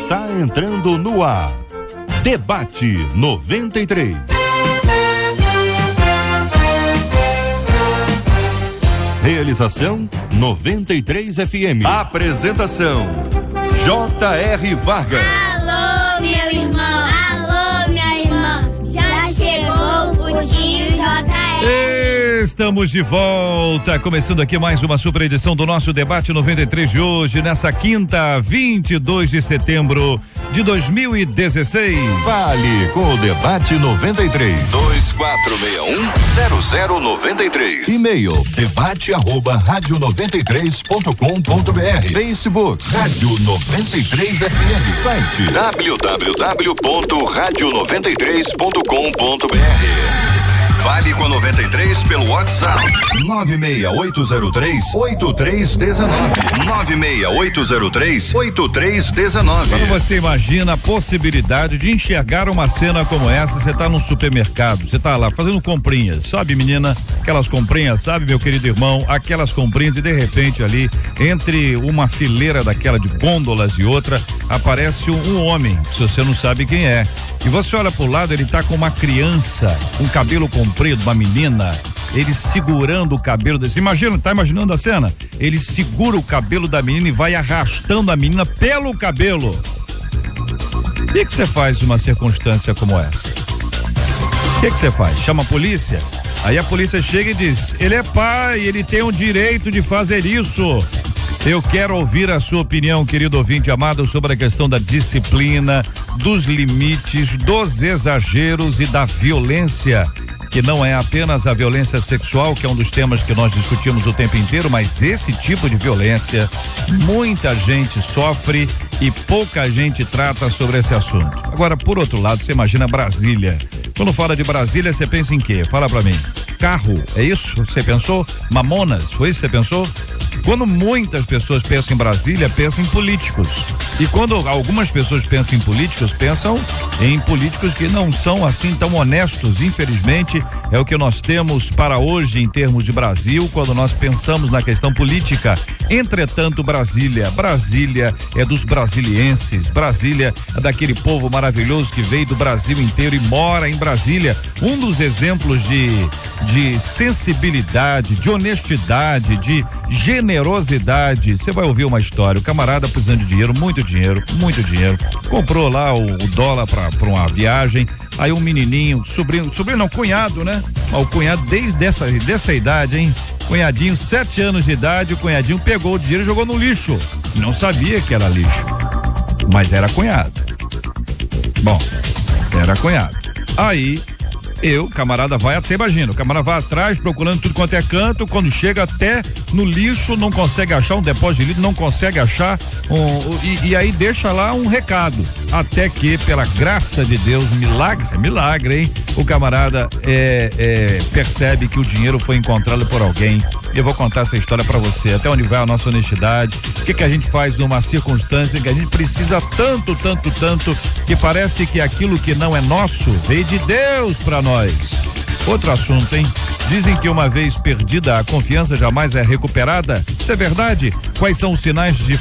está entrando no ar. Debate 93. Realização 93 FM. Apresentação J.R. Vargas. Alô, meu irmão. Alô, minha irmã. Já chegou o tio J.R. Estamos de volta, começando aqui mais uma super edição do nosso Debate 93 de hoje, nessa quinta, 22 de setembro de 2016. Fale com o Debate 93. 2461-0093. E-mail debate@radio93.com.br. Facebook Rádio 93 FM. Site www.radio93.com.br. Fale com a 93 pelo WhatsApp 96803-8319. 96803-8319. Quando você imagina a possibilidade de enxergar uma cena como essa, você tá num supermercado, você tá lá fazendo comprinhas, sabe, menina? Aquelas comprinhas, sabe, meu querido irmão? Aquelas comprinhas e de repente ali, entre uma fileira daquela de gôndolas e outra, aparece um homem, se você não sabe quem é. E você olha pro lado, ele tá com uma criança, um cabelo comprido, uma menina, ele segurando o cabelo desse. Imagina, tá imaginando a cena? Ele segura o cabelo da menina e vai arrastando a menina pelo cabelo. O que você faz numa circunstância como essa? O que você faz? Chama a polícia? Aí a polícia chega e diz: ele é pai, ele tem o direito de fazer isso. Eu quero ouvir a sua opinião, querido ouvinte amado, sobre a questão da disciplina, dos limites, dos exageros e da violência, que não é apenas a violência sexual, que é um dos temas que nós discutimos o tempo inteiro, mas esse tipo de violência, muita gente sofre e pouca gente trata sobre esse assunto. Agora, por outro lado, você imagina Brasília. Quando fala de Brasília, você pensa em quê? Fala pra mim. Carro, é isso? Você pensou? Mamonas, foi isso que você pensou? Quando muitas pessoas pensam em Brasília, pensam em políticos. E quando algumas pessoas pensam em políticos, pensam em políticos que não são assim tão honestos. Infelizmente, é o que nós temos para hoje em termos de Brasil, quando nós pensamos na questão política. Entretanto, Brasília é dos brasilienses. Brasília é daquele povo maravilhoso que veio do Brasil inteiro e mora em Brasília. Um dos exemplos de sensibilidade, de honestidade, de generosidade. Você vai ouvir uma história, o camarada precisando de dinheiro, muito dinheiro, comprou lá o dólar pra uma viagem, aí um menininho, sobrinho não, cunhado, né? O cunhado desde dessa idade, hein? Cunhadinho, 7 anos de idade, o cunhadinho pegou o dinheiro e jogou no lixo. Não sabia que era lixo, mas era cunhado. Bom, era cunhado. Aí, camarada vai, você imagina, o camarada vai atrás procurando tudo quanto é canto, quando chega até no lixo, não consegue achar um depósito de lixo, não consegue achar e aí deixa lá um recado, até que pela graça de Deus, milagre, hein? O camarada percebe que o dinheiro foi encontrado por alguém. Eu vou contar essa história pra você, até onde vai a nossa honestidade, o que a gente faz numa circunstância que a gente precisa tanto, que parece que aquilo que não é nosso veio de Deus pra nós. Outro assunto, hein? Dizem que uma vez perdida a confiança jamais é recuperada. Isso é verdade? Quais são os sinais de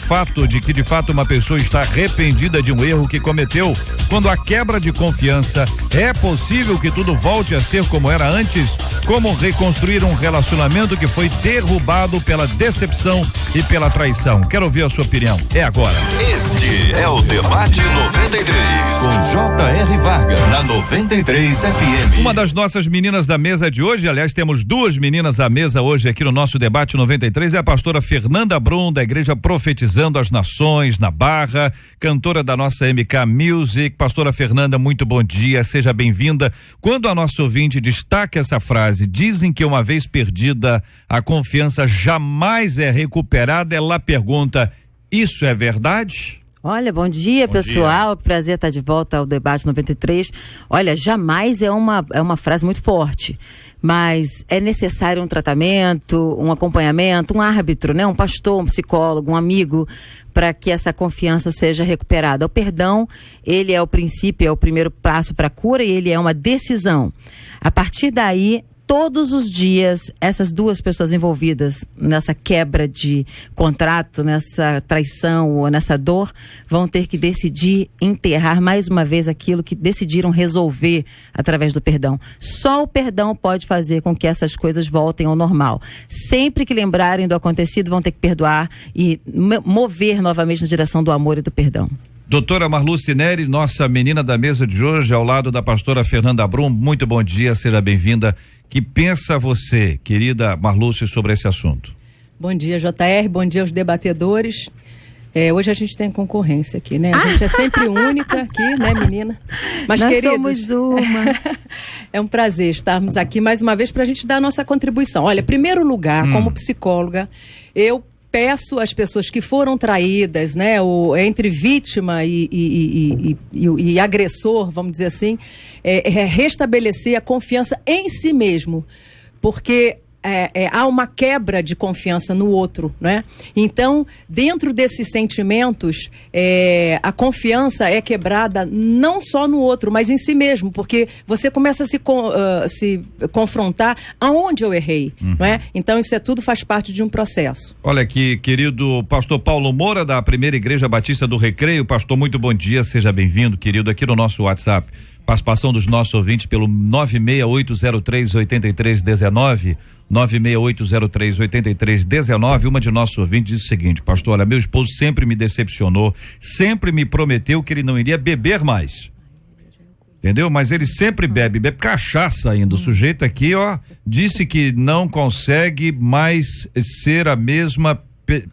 que de fato uma pessoa está arrependida de um erro que cometeu? Quando há quebra de confiança, é possível que tudo volte a ser como era antes? Como reconstruir um relacionamento que foi derrubado pela decepção e pela traição? Quero ouvir a sua opinião. É agora. Este é o Debate 93 com J.R. Vargas na 93 FM. Uma das nossas meninas da mesa de hoje, aliás, temos duas meninas à mesa hoje aqui no nosso Debate 93, é a pastora Fernanda Brum, da Igreja Profetizando as Nações, na Barra, cantora da nossa MK Music. Pastora Fernanda, muito bom dia, seja bem-vinda. Quando a nossa ouvinte destaca essa frase, dizem que uma vez perdida, a confiança jamais é recuperada, ela pergunta, isso é verdade? Olha, bom dia, pessoal. Que prazer estar de volta ao Debate 93. Olha, jamais é uma frase muito forte, mas é necessário um tratamento, um acompanhamento, um árbitro, né? Um pastor, um psicólogo, um amigo, para que essa confiança seja recuperada. O perdão, ele é o princípio, é o primeiro passo para a cura e ele é uma decisão. A partir daí, todos os dias, essas duas pessoas envolvidas nessa quebra de contrato, nessa traição ou nessa dor, vão ter que decidir enterrar mais uma vez aquilo que decidiram resolver através do perdão. Só o perdão pode fazer com que essas coisas voltem ao normal. Sempre que lembrarem do acontecido, vão ter que perdoar e mover novamente na direção do amor e do perdão. Doutora Marluce Neri, nossa menina da mesa de hoje, ao lado da pastora Fernanda Brum. Muito bom dia, seja bem-vinda. Que pensa você, querida Marluce, sobre esse assunto? Bom dia, JR, bom dia aos debatedores. Hoje a gente tem concorrência aqui, né? A gente é sempre única aqui, né, menina? Mas, nós queridos, somos uma. É um prazer estarmos aqui mais uma vez para a gente dar a nossa contribuição. Olha, em primeiro lugar, como psicóloga, eu peço às pessoas que foram traídas, né, entre vítima e agressor, vamos dizer assim, restabelecer a confiança em si mesmo, porque há uma quebra de confiança no outro, né? Então, dentro desses sentimentos, a confiança é quebrada não só no outro, mas em si mesmo, porque você começa a se confrontar aonde eu errei, não é? Então, isso tudo faz parte de um processo. Olha aqui, querido pastor Paulo Moura, da Primeira Igreja Batista do Recreio. Pastor, muito bom dia, seja bem-vindo, querido, aqui no nosso WhatsApp. Participação dos nossos ouvintes pelo 968038319, 968038319. Uma de nossos ouvintes disse o seguinte: pastor, olha, meu esposo sempre me decepcionou, sempre me prometeu que ele não iria beber mais. Entendeu? Mas ele sempre bebe cachaça ainda. O sujeito aqui, ó, disse que não consegue mais ser a mesma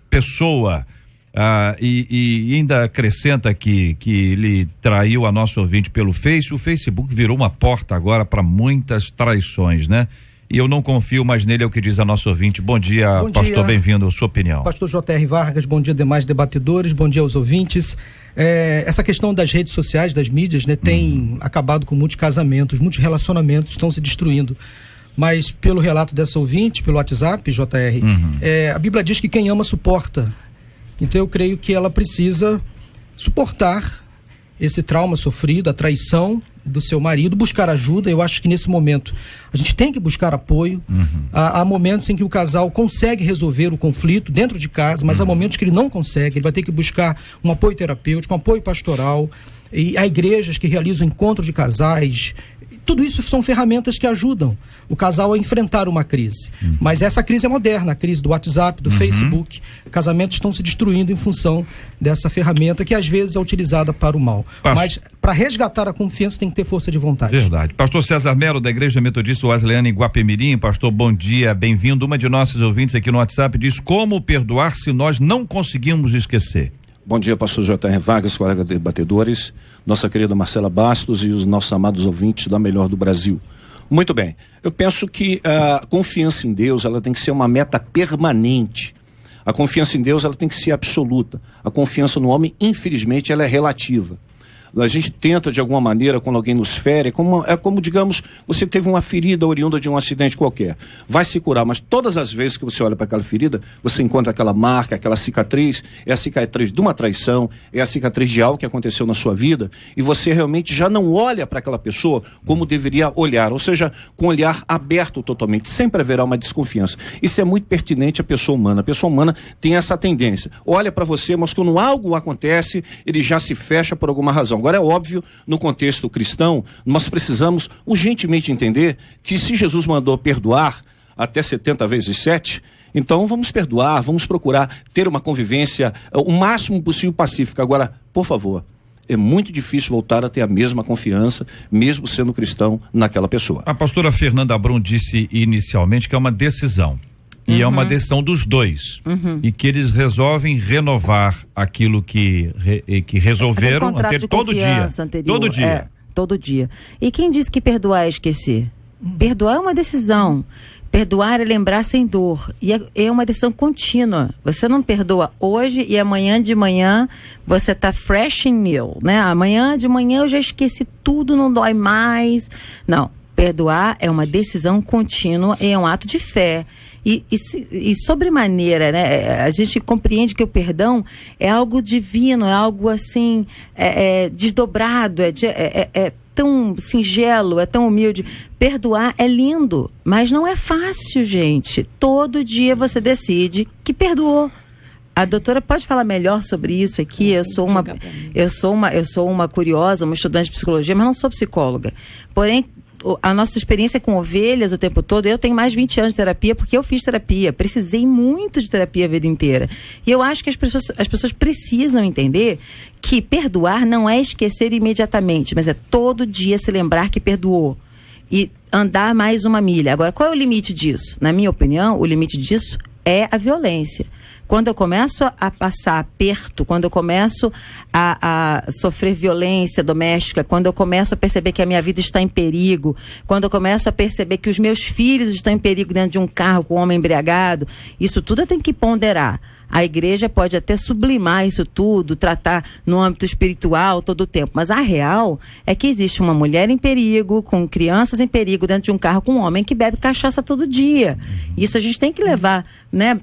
pessoa. E ainda acrescenta aqui que ele traiu a nossa ouvinte pelo Face. O Facebook virou uma porta agora para muitas traições, né? E eu não confio mais nele, é o que diz a nossa ouvinte. Bom dia, pastor, bem-vindo, a sua opinião. Pastor J.R. Vargas, bom dia demais debatedores, bom dia aos ouvintes. Essa questão das redes sociais, das mídias, né, tem acabado com muitos casamentos, muitos relacionamentos estão se destruindo. Mas pelo relato dessa ouvinte, pelo WhatsApp, J.R., a Bíblia diz que quem ama suporta. Então eu creio que ela precisa suportar esse trauma sofrido, a traição do seu marido, buscar ajuda. Eu acho que nesse momento a gente tem que buscar apoio. Há momentos em que o casal consegue resolver o conflito dentro de casa, mas há momentos que ele não consegue. Ele vai ter que buscar um apoio terapêutico, um apoio pastoral. E há igrejas que realizam encontros de casais. Tudo isso são ferramentas que ajudam o casal a enfrentar uma crise. Mas essa crise é moderna, a crise do WhatsApp, do Facebook. Casamentos estão se destruindo em função dessa ferramenta que às vezes é utilizada para o mal. Mas para resgatar a confiança tem que ter força de vontade. Verdade. Pastor César Melo, da Igreja Metodista Wesleyana em Guapemirim. Pastor, bom dia, bem-vindo. Uma de nossos ouvintes aqui no WhatsApp diz: como perdoar se nós não conseguimos esquecer? Bom dia, pastor J.R. Vargas, colegas debatedores, nossa querida Marcela Bastos e os nossos amados ouvintes da Melhor do Brasil. Muito bem, eu penso que a confiança em Deus, ela tem que ser uma meta permanente. A confiança em Deus, ela tem que ser absoluta. A confiança no homem, infelizmente, ela é relativa. A gente tenta, de alguma maneira, quando alguém nos fere, é como, digamos, você teve uma ferida oriunda de um acidente qualquer. Vai se curar, mas todas as vezes que você olha para aquela ferida, você encontra aquela marca, aquela cicatriz, é a cicatriz de uma traição, é a cicatriz de algo que aconteceu na sua vida, e você realmente já não olha para aquela pessoa como deveria olhar, ou seja, com o olhar aberto totalmente. Sempre haverá uma desconfiança. Isso é muito pertinente à pessoa humana. A pessoa humana tem essa tendência. Olha para você, mas quando algo acontece, ele já se fecha por alguma razão. Agora é óbvio, no contexto cristão, nós precisamos urgentemente entender que se Jesus mandou perdoar até 70 vezes 7, então vamos perdoar, vamos procurar ter uma convivência o máximo possível pacífica. Agora, por favor, é muito difícil voltar a ter a mesma confiança, mesmo sendo cristão, naquela pessoa. A pastora Fernanda Brum disse inicialmente que é uma decisão. E é uma decisão dos dois. E que eles resolvem renovar aquilo que resolveram anterior, todo dia. Todo dia. Todo dia. E quem disse que perdoar é esquecer? Perdoar é uma decisão. Perdoar é lembrar sem dor. E é uma decisão contínua. Você não perdoa hoje e amanhã de manhã você tá fresh and new, né? Amanhã de manhã eu já esqueci tudo, não dói mais. Não. Perdoar é uma decisão contínua e é um ato de fé. E sobremaneira, né? A gente compreende que o perdão é algo divino, é algo assim, desdobrado, tão singelo, é tão humilde. Perdoar é lindo, mas não é fácil, gente. Todo dia você decide que perdoou. A doutora pode falar melhor sobre isso aqui. Eu sou uma curiosa, uma estudante de psicologia, mas não sou psicóloga. Porém, a nossa experiência com ovelhas o tempo todo, eu tenho mais de 20 anos de terapia, porque eu fiz terapia, precisei muito de terapia a vida inteira. E eu acho que as pessoas precisam entender que perdoar não é esquecer imediatamente, mas é todo dia se lembrar que perdoou e andar mais uma milha. Agora, qual é o limite disso? Na minha opinião, o limite disso é a violência. Quando eu começo a passar aperto, quando eu começo a sofrer violência doméstica, quando eu começo a perceber que a minha vida está em perigo, quando eu começo a perceber que os meus filhos estão em perigo dentro de um carro com um homem embriagado, isso tudo eu tenho que ponderar. A igreja pode até sublimar isso tudo, tratar no âmbito espiritual todo o tempo, mas a real é que existe uma mulher em perigo, com crianças em perigo dentro de um carro com um homem que bebe cachaça todo dia. Isso a gente tem que levar, né,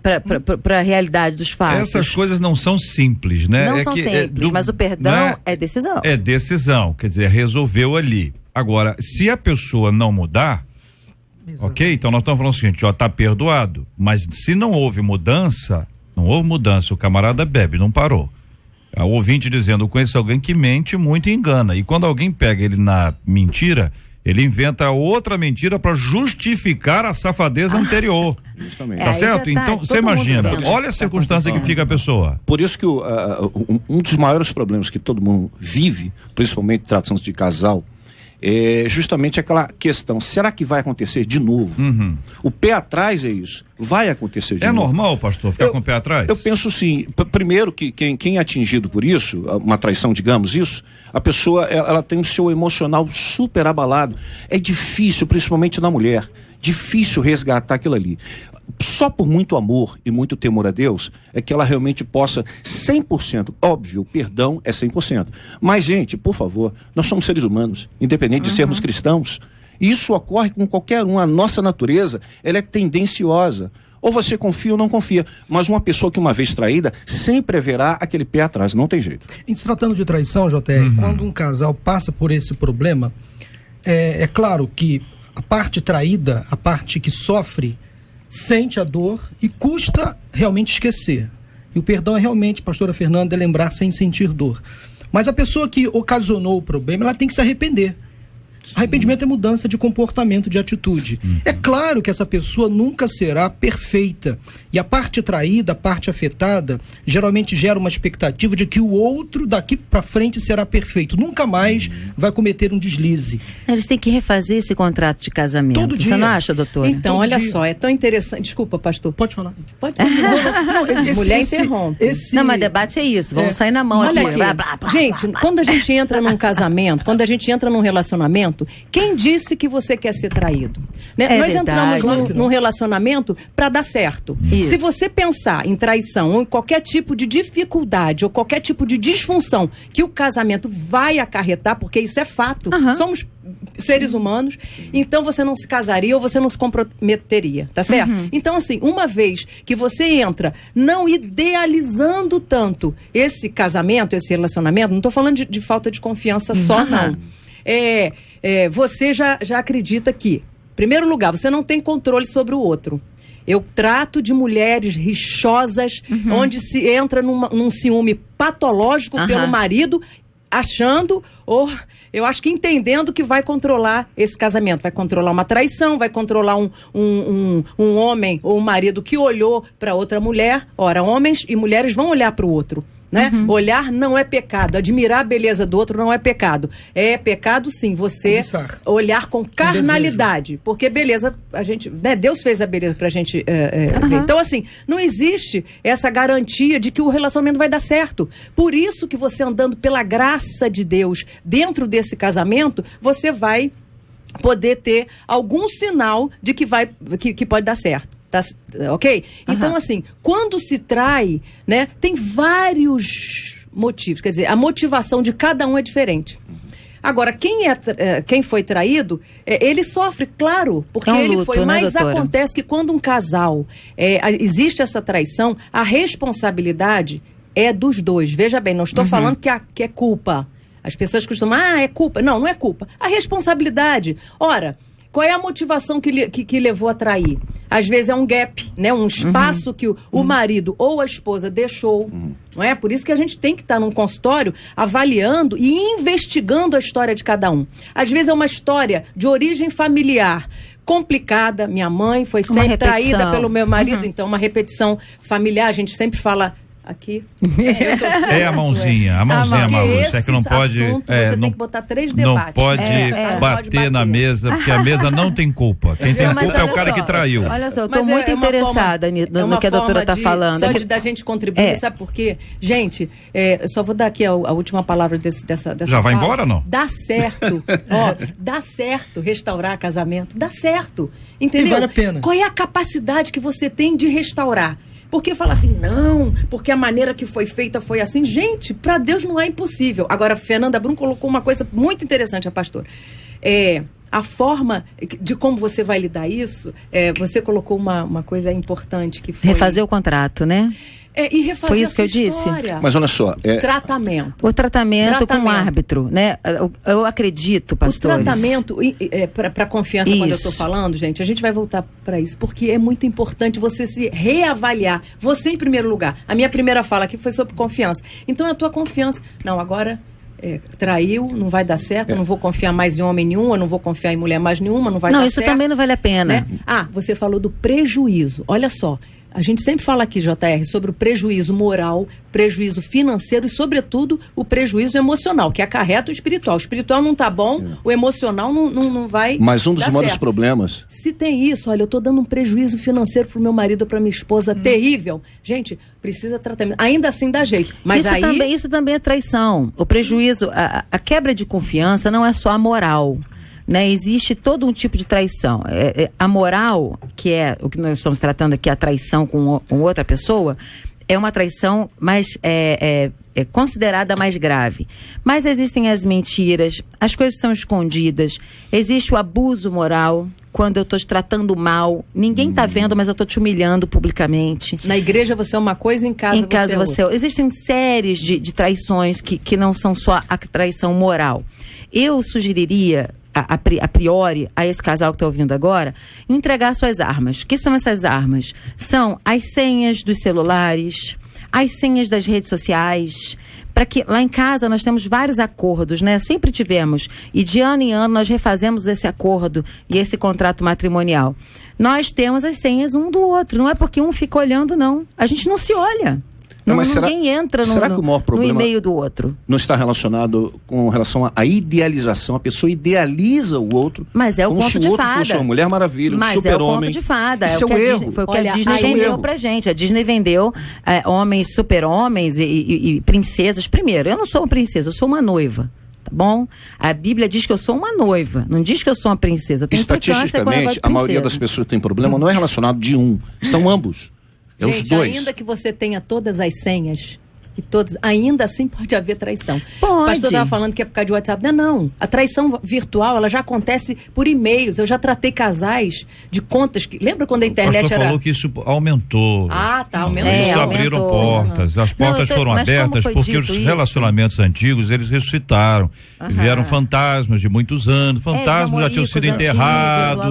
para a realidade dos fatos. Essas coisas não são simples, né? Não são simples, mas o perdão é decisão. É decisão, quer dizer, resolveu ali. Agora, se a pessoa não mudar, ok? Então nós estamos falando o seguinte, ó, tá perdoado, mas se não houve mudança, o camarada bebe, não parou. O ouvinte dizendo, eu conheço alguém que mente muito e engana, e quando alguém pega ele na mentira, ele inventa outra mentira para justificar a safadeza anterior. Justamente. Tá certo? Então, você imagina, olha a circunstância que fica a pessoa. Por isso que um dos maiores problemas que todo mundo vive, principalmente tratando-se de casal, é justamente aquela questão, será que vai acontecer de novo? O pé atrás é isso, vai acontecer de novo. É normal, pastor, ficar com o pé atrás? Eu penso sim, primeiro que quem é atingido por isso, uma traição, digamos isso, a pessoa, ela tem o seu emocional super abalado, é difícil, principalmente na mulher, difícil resgatar aquilo ali. Só por muito amor e muito temor a Deus é que ela realmente possa 100%, óbvio, perdão é 100%. Mas, gente, por favor, nós somos seres humanos, independente de sermos cristãos. E isso ocorre com qualquer um. A nossa natureza, ela é tendenciosa. Ou você confia ou não confia. Mas uma pessoa que uma vez traída, sempre haverá aquele pé atrás, não tem jeito. Em se tratando de traição, JR, quando um casal passa por esse problema, é claro que a parte traída, a parte que sofre, sente a dor e custa realmente esquecer. E o perdão é realmente, pastora Fernanda, é lembrar sem sentir dor. Mas a pessoa que ocasionou o problema, ela tem que se arrepender. Arrependimento é mudança de comportamento, de atitude. É claro que essa pessoa nunca será perfeita. E a parte traída, a parte afetada, geralmente gera uma expectativa de que o outro daqui para frente será perfeito. Nunca mais vai cometer um deslize. Eles têm que refazer esse contrato de casamento. Todo dia. Você não acha, doutora? Então, olha só, é tão interessante. Desculpa, pastor. Pode falar. Pode falar. Mulher interrompe. Não, mas debate é isso. Vamos sair na mão Olha aqui. aqui. Blá, blá, Gente, quando a gente entra num casamento, quando a gente entra num relacionamento, quem disse que você quer ser traído? Né? Nós verdade. entramos num relacionamento para dar certo. Isso. Se você pensar em traição ou em qualquer tipo de dificuldade ou qualquer tipo de disfunção que o casamento vai acarretar, porque isso é fato, somos seres humanos, então você não se casaria ou você não se comprometeria, tá certo? Então, assim, uma vez que você entra não idealizando tanto esse casamento, esse relacionamento, não estou falando de falta de confiança só, não. Você já acredita que, em primeiro lugar, você não tem controle sobre o outro. Eu trato de mulheres rixosas, onde se entra num ciúme patológico pelo marido, achando, ou eu acho que entendendo que vai controlar esse casamento, vai controlar uma traição, vai controlar um homem ou um marido que olhou para outra mulher. Ora, homens e mulheres vão olhar para o outro. Né? Olhar não é pecado, admirar a beleza do outro não é pecado. É pecado sim, você olhar com carnalidade, porque beleza, a gente, né? Deus fez a beleza pra gente ver. Então assim, não existe essa garantia de que o relacionamento vai dar certo. Por isso que você andando pela graça de Deus dentro desse casamento, você vai poder ter algum sinal de que pode dar certo. Tá, ok? Então, assim, quando se trai, né, tem vários motivos. Quer dizer, a motivação de cada um é diferente. Agora, quem foi traído, ele sofre, claro, porque ele foi. Mas acontece que quando um casal existe essa traição, a responsabilidade é dos dois. Veja bem, não estou falando que é culpa. As pessoas costumam, é culpa. Não, não é culpa. A responsabilidade. Ora, qual é a motivação que levou a trair? Às vezes é um gap, né? Um espaço que o marido ou a esposa deixou, não é? Por isso que a gente tem que estar num consultório avaliando e investigando a história de cada um. Às vezes é uma história de origem familiar complicada. Minha mãe foi sempre traída pelo meu marido, então uma repetição familiar. A gente sempre fala... Aqui. A mãozinha, Malu. É que não pode. Você tem que botar 3 debates. Não pode bater na mesa, porque a mesa não tem culpa. Quem tem culpa é o cara que traiu. Olha só, eu tô muito interessada no que a doutora está falando. Só da gente contribuir, sabe por quê? Gente, só vou dar aqui a última palavra dessa Já vai embora ou não? Dá certo. Dá certo restaurar casamento. Dá certo. Entendeu? E vale a pena. Qual é a capacidade que você tem de restaurar? Porque fala assim, não, porque a maneira que foi feita foi assim. Gente, para Deus não é impossível. Agora, Fernanda Brum colocou uma coisa muito interessante, a pastora. A forma de como você vai lidar isso, você colocou uma coisa importante que foi... Refazer o contrato, né? E refazer foi isso que eu história. disse. Mas olha só... O tratamento com o árbitro, né? Eu acredito, pastores. O tratamento, para confiança, quando eu estou falando, gente, a gente vai voltar para isso, porque é muito importante você se reavaliar. Você em primeiro lugar. A minha primeira fala aqui foi sobre confiança. Então, é a tua confiança. Não, agora... traiu, não vai dar certo, eu não vou confiar mais em homem nenhum, eu não vou confiar em mulher mais nenhuma, não vai dar certo. Não, isso também não vale a pena. Né? Você falou do prejuízo. Olha só, a gente sempre fala aqui, JR, sobre o prejuízo moral, prejuízo financeiro e, sobretudo, o prejuízo emocional, que acarreta o espiritual. O espiritual não tá bom, o emocional não vai. Mas um dos maiores certo. Problemas... Se tem isso, olha, eu tô dando um prejuízo financeiro pro meu marido ou pra minha esposa terrível. Gente, precisa tratamento. Ainda assim dá jeito. Mas isso também é traição. O prejuízo, a quebra de confiança não é só a moral. Né, existe todo um tipo de traição. A moral, que é o que nós estamos tratando aqui, a traição com outra pessoa, é uma traição mais considerada mais grave. Mas existem as mentiras, as coisas são escondidas, existe o abuso moral, quando eu estou te tratando mal, ninguém está vendo, mas eu estou te humilhando publicamente. Na igreja você é uma coisa, em casa você é outra. Existem séries de traições que não são só a traição moral. Eu sugeriria... A priori, a esse casal que está ouvindo agora, entregar suas armas. O que são essas armas? São as senhas dos celulares, as senhas das redes sociais, para que lá em casa nós temos vários acordos, né? Sempre tivemos. E de ano em ano nós refazemos esse acordo e esse contrato matrimonial. Nós temos as senhas um do outro. Não é porque um fica olhando, não. A gente não se olha. Ninguém entra no e-mail do outro. Não está relacionado com relação à idealização. A pessoa idealiza o outro. Mas é o conto de fada. Como se o outro fosse uma Mulher Maravilha, um super-homem. Mas é o conto de fada. Isso é o erro. Foi o que a Disney vendeu pra gente. A Disney vendeu homens, super-homens e princesas. Primeiro, eu não sou uma princesa, eu sou uma noiva. Tá bom? A Bíblia diz que eu sou uma noiva. Não diz que eu sou uma princesa. Estatisticamente, a maioria das pessoas que tem problema não é relacionado de um. São ambos. Gente, os dois. Ainda que você tenha todas as senhas e todos, ainda assim pode haver traição. Pode. O pastor estava falando que é por causa de WhatsApp. Não. A traição virtual, ela já acontece por e-mails. Eu já tratei casais de contas que... Lembra quando a internet era... O pastor falou que isso aumentou. Aumentou. Eles abriram portas. As portas foram abertas porque os relacionamentos antigos, eles ressuscitaram. Vieram fantasmas de muitos anos. Fantasmas já tinham sido enterrados.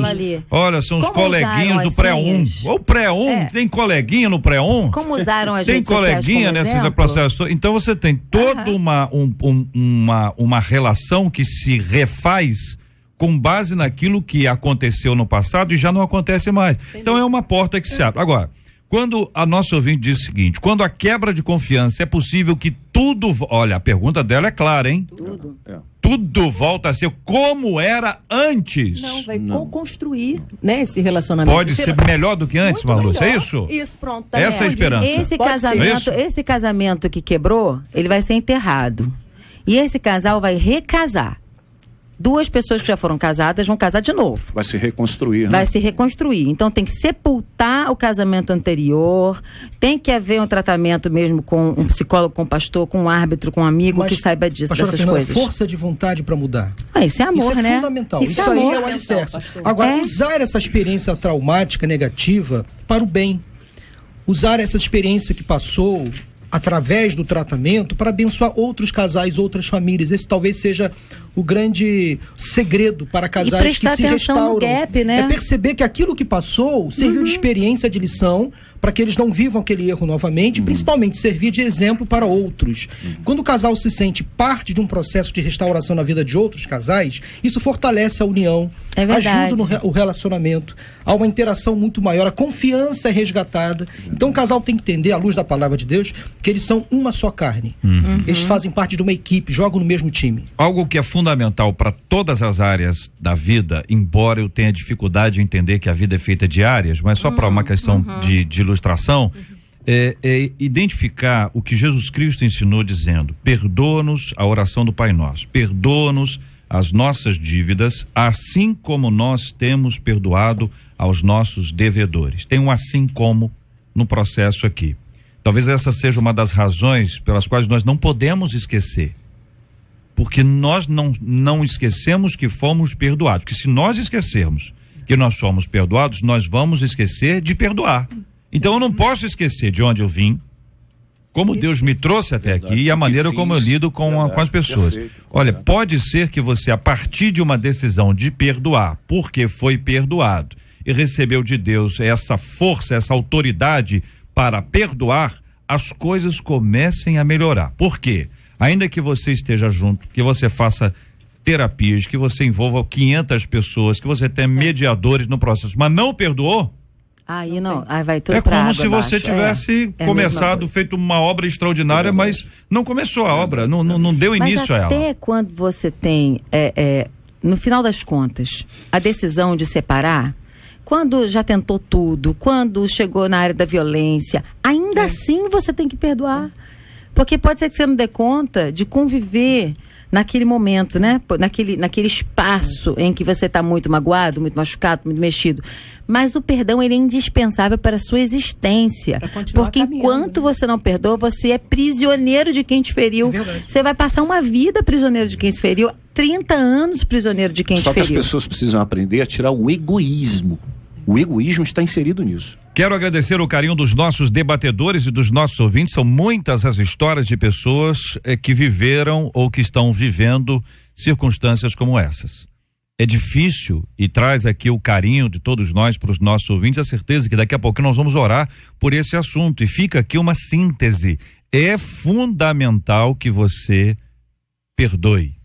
Olha, são os coleguinhas do pré-1. O pré-1, tem coleguinha no pré-1? Como usaram as redes sociais? Tem coleguinha nesse processo. Então você tem toda uma relação que se refaz com base naquilo que aconteceu no passado e já não acontece mais. Então é uma porta que se abre. Agora, quando a nossa ouvinte diz o seguinte, quando a quebra de confiança é possível que tudo... Olha, a pergunta dela é clara, hein? Tudo volta a ser como era antes. Não, vai construir, né, esse relacionamento. Pode ser melhor do que antes, Malu, é isso? Isso, pronto. Essa é a esperança. Esse casamento que quebrou, ele vai ser enterrado. E esse casal vai recasar. 2 pessoas que já foram casadas vão casar de novo. Vai se reconstruir, né? Vai se reconstruir. Então tem que sepultar o casamento anterior, tem que haver um tratamento mesmo com um psicólogo, com um pastor, com um árbitro, com um amigo que saiba disso, dessas coisas. Força de vontade para mudar. Isso é amor, isso né? É fundamental. Isso aí é o alicerce. Agora, usar essa experiência traumática, negativa, para o bem. Usar essa experiência que passou através do tratamento, para abençoar outros casais, outras famílias. Esse talvez seja o grande segredo para casais que se restauram. No gap, né? É perceber que aquilo que passou serviu de experiência, de lição, para que eles não vivam aquele erro novamente, principalmente servir de exemplo para outros. Quando o casal se sente parte de um processo de restauração na vida de outros casais, isso fortalece a união, ajuda no relacionamento, há uma interação muito maior, a confiança é resgatada. Então o casal tem que entender, à luz da palavra de Deus, que eles são uma só carne. Eles fazem parte de uma equipe, jogam no mesmo time. Algo que é fundamental para todas as áreas da vida, embora eu tenha dificuldade de entender que a vida é feita de áreas, mas só para uma questão de ilustração, é identificar o que Jesus Cristo ensinou dizendo: perdoa-nos, a oração do Pai Nosso, perdoa-nos as nossas dívidas, assim como nós temos perdoado aos nossos devedores. Tem um assim como no processo aqui. Talvez essa seja uma das razões pelas quais nós não podemos esquecer, porque nós não esquecemos que fomos perdoados, porque se nós esquecermos que nós somos perdoados, nós vamos esquecer de perdoar. Então eu não posso esquecer de onde eu vim, como Deus me trouxe até aqui e a maneira como eu lido com as pessoas. Olha, pode ser que você, a partir de uma decisão de perdoar, porque foi perdoado e recebeu de Deus essa força, essa autoridade para perdoar, as coisas comecem a melhorar. Por quê? Ainda que você esteja junto, que você faça terapias, que você envolva 500 pessoas, que você tenha mediadores no processo, mas não perdoou, aí não, aí vai tudo pra água abaixo. É como se você tivesse começado, feito uma obra extraordinária, mas não começou a obra, não deu início a ela. Até quando você tem, no final das contas, a decisão de separar, quando já tentou tudo, quando chegou na área da violência, ainda assim você tem que perdoar. Porque pode ser que você não dê conta de conviver naquele momento, né? Naquele espaço em que você está muito magoado, muito machucado, muito mexido. Mas o perdão, ele é indispensável para a sua existência. Porque enquanto você não perdoa, você é prisioneiro de quem te feriu. Você vai passar uma vida prisioneiro de quem se feriu, 30 anos prisioneiro de quem te feriu. Só que as pessoas precisam aprender a tirar o egoísmo. O egoísmo está inserido nisso. Quero agradecer o carinho dos nossos debatedores e dos nossos ouvintes. São muitas as histórias de pessoas que viveram ou que estão vivendo circunstâncias como essas. É difícil e traz aqui o carinho de todos nós para os nossos ouvintes, a certeza que daqui a pouco nós vamos orar por esse assunto. E fica aqui uma síntese. É fundamental que você perdoe.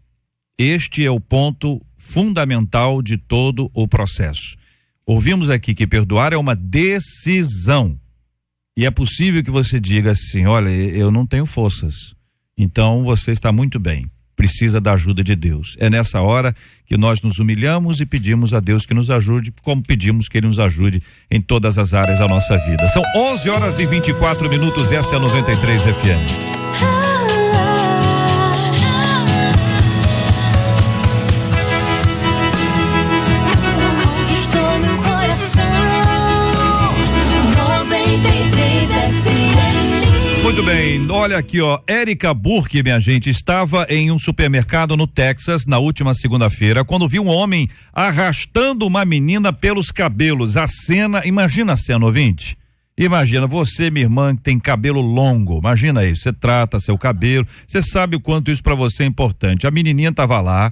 Este é o ponto fundamental de todo o processo. Ouvimos aqui que perdoar é uma decisão. E é possível que você diga assim: olha, eu não tenho forças. Então você está muito bem. Precisa da ajuda de Deus. É nessa hora que nós nos humilhamos e pedimos a Deus que nos ajude, como pedimos que Ele nos ajude em todas as áreas da nossa vida. São 11h24, essa é a 93 FM. Muito bem, olha aqui, ó, Érica Burke, minha gente, estava em um supermercado no Texas na última segunda-feira, quando viu um homem arrastando uma menina pelos cabelos. A cena, imagina a cena, ouvinte. Imagina, você, minha irmã, que tem cabelo longo, imagina aí, você trata seu cabelo, você sabe o quanto isso para você é importante. A menininha estava lá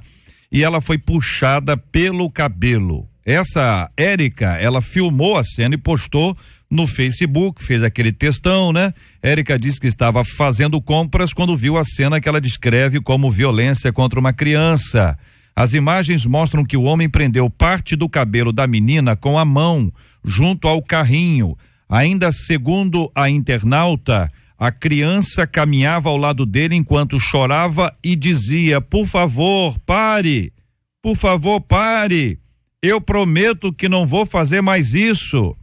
e ela foi puxada pelo cabelo. Essa Érica, ela filmou a cena e postou no Facebook, fez aquele textão, né? Érica disse que estava fazendo compras quando viu a cena que ela descreve como violência contra uma criança. As imagens mostram que o homem prendeu parte do cabelo da menina com a mão, junto ao carrinho. Ainda segundo a internauta, a criança caminhava ao lado dele enquanto chorava e dizia: por favor, pare, por favor, pare. Eu prometo que não vou fazer mais isso.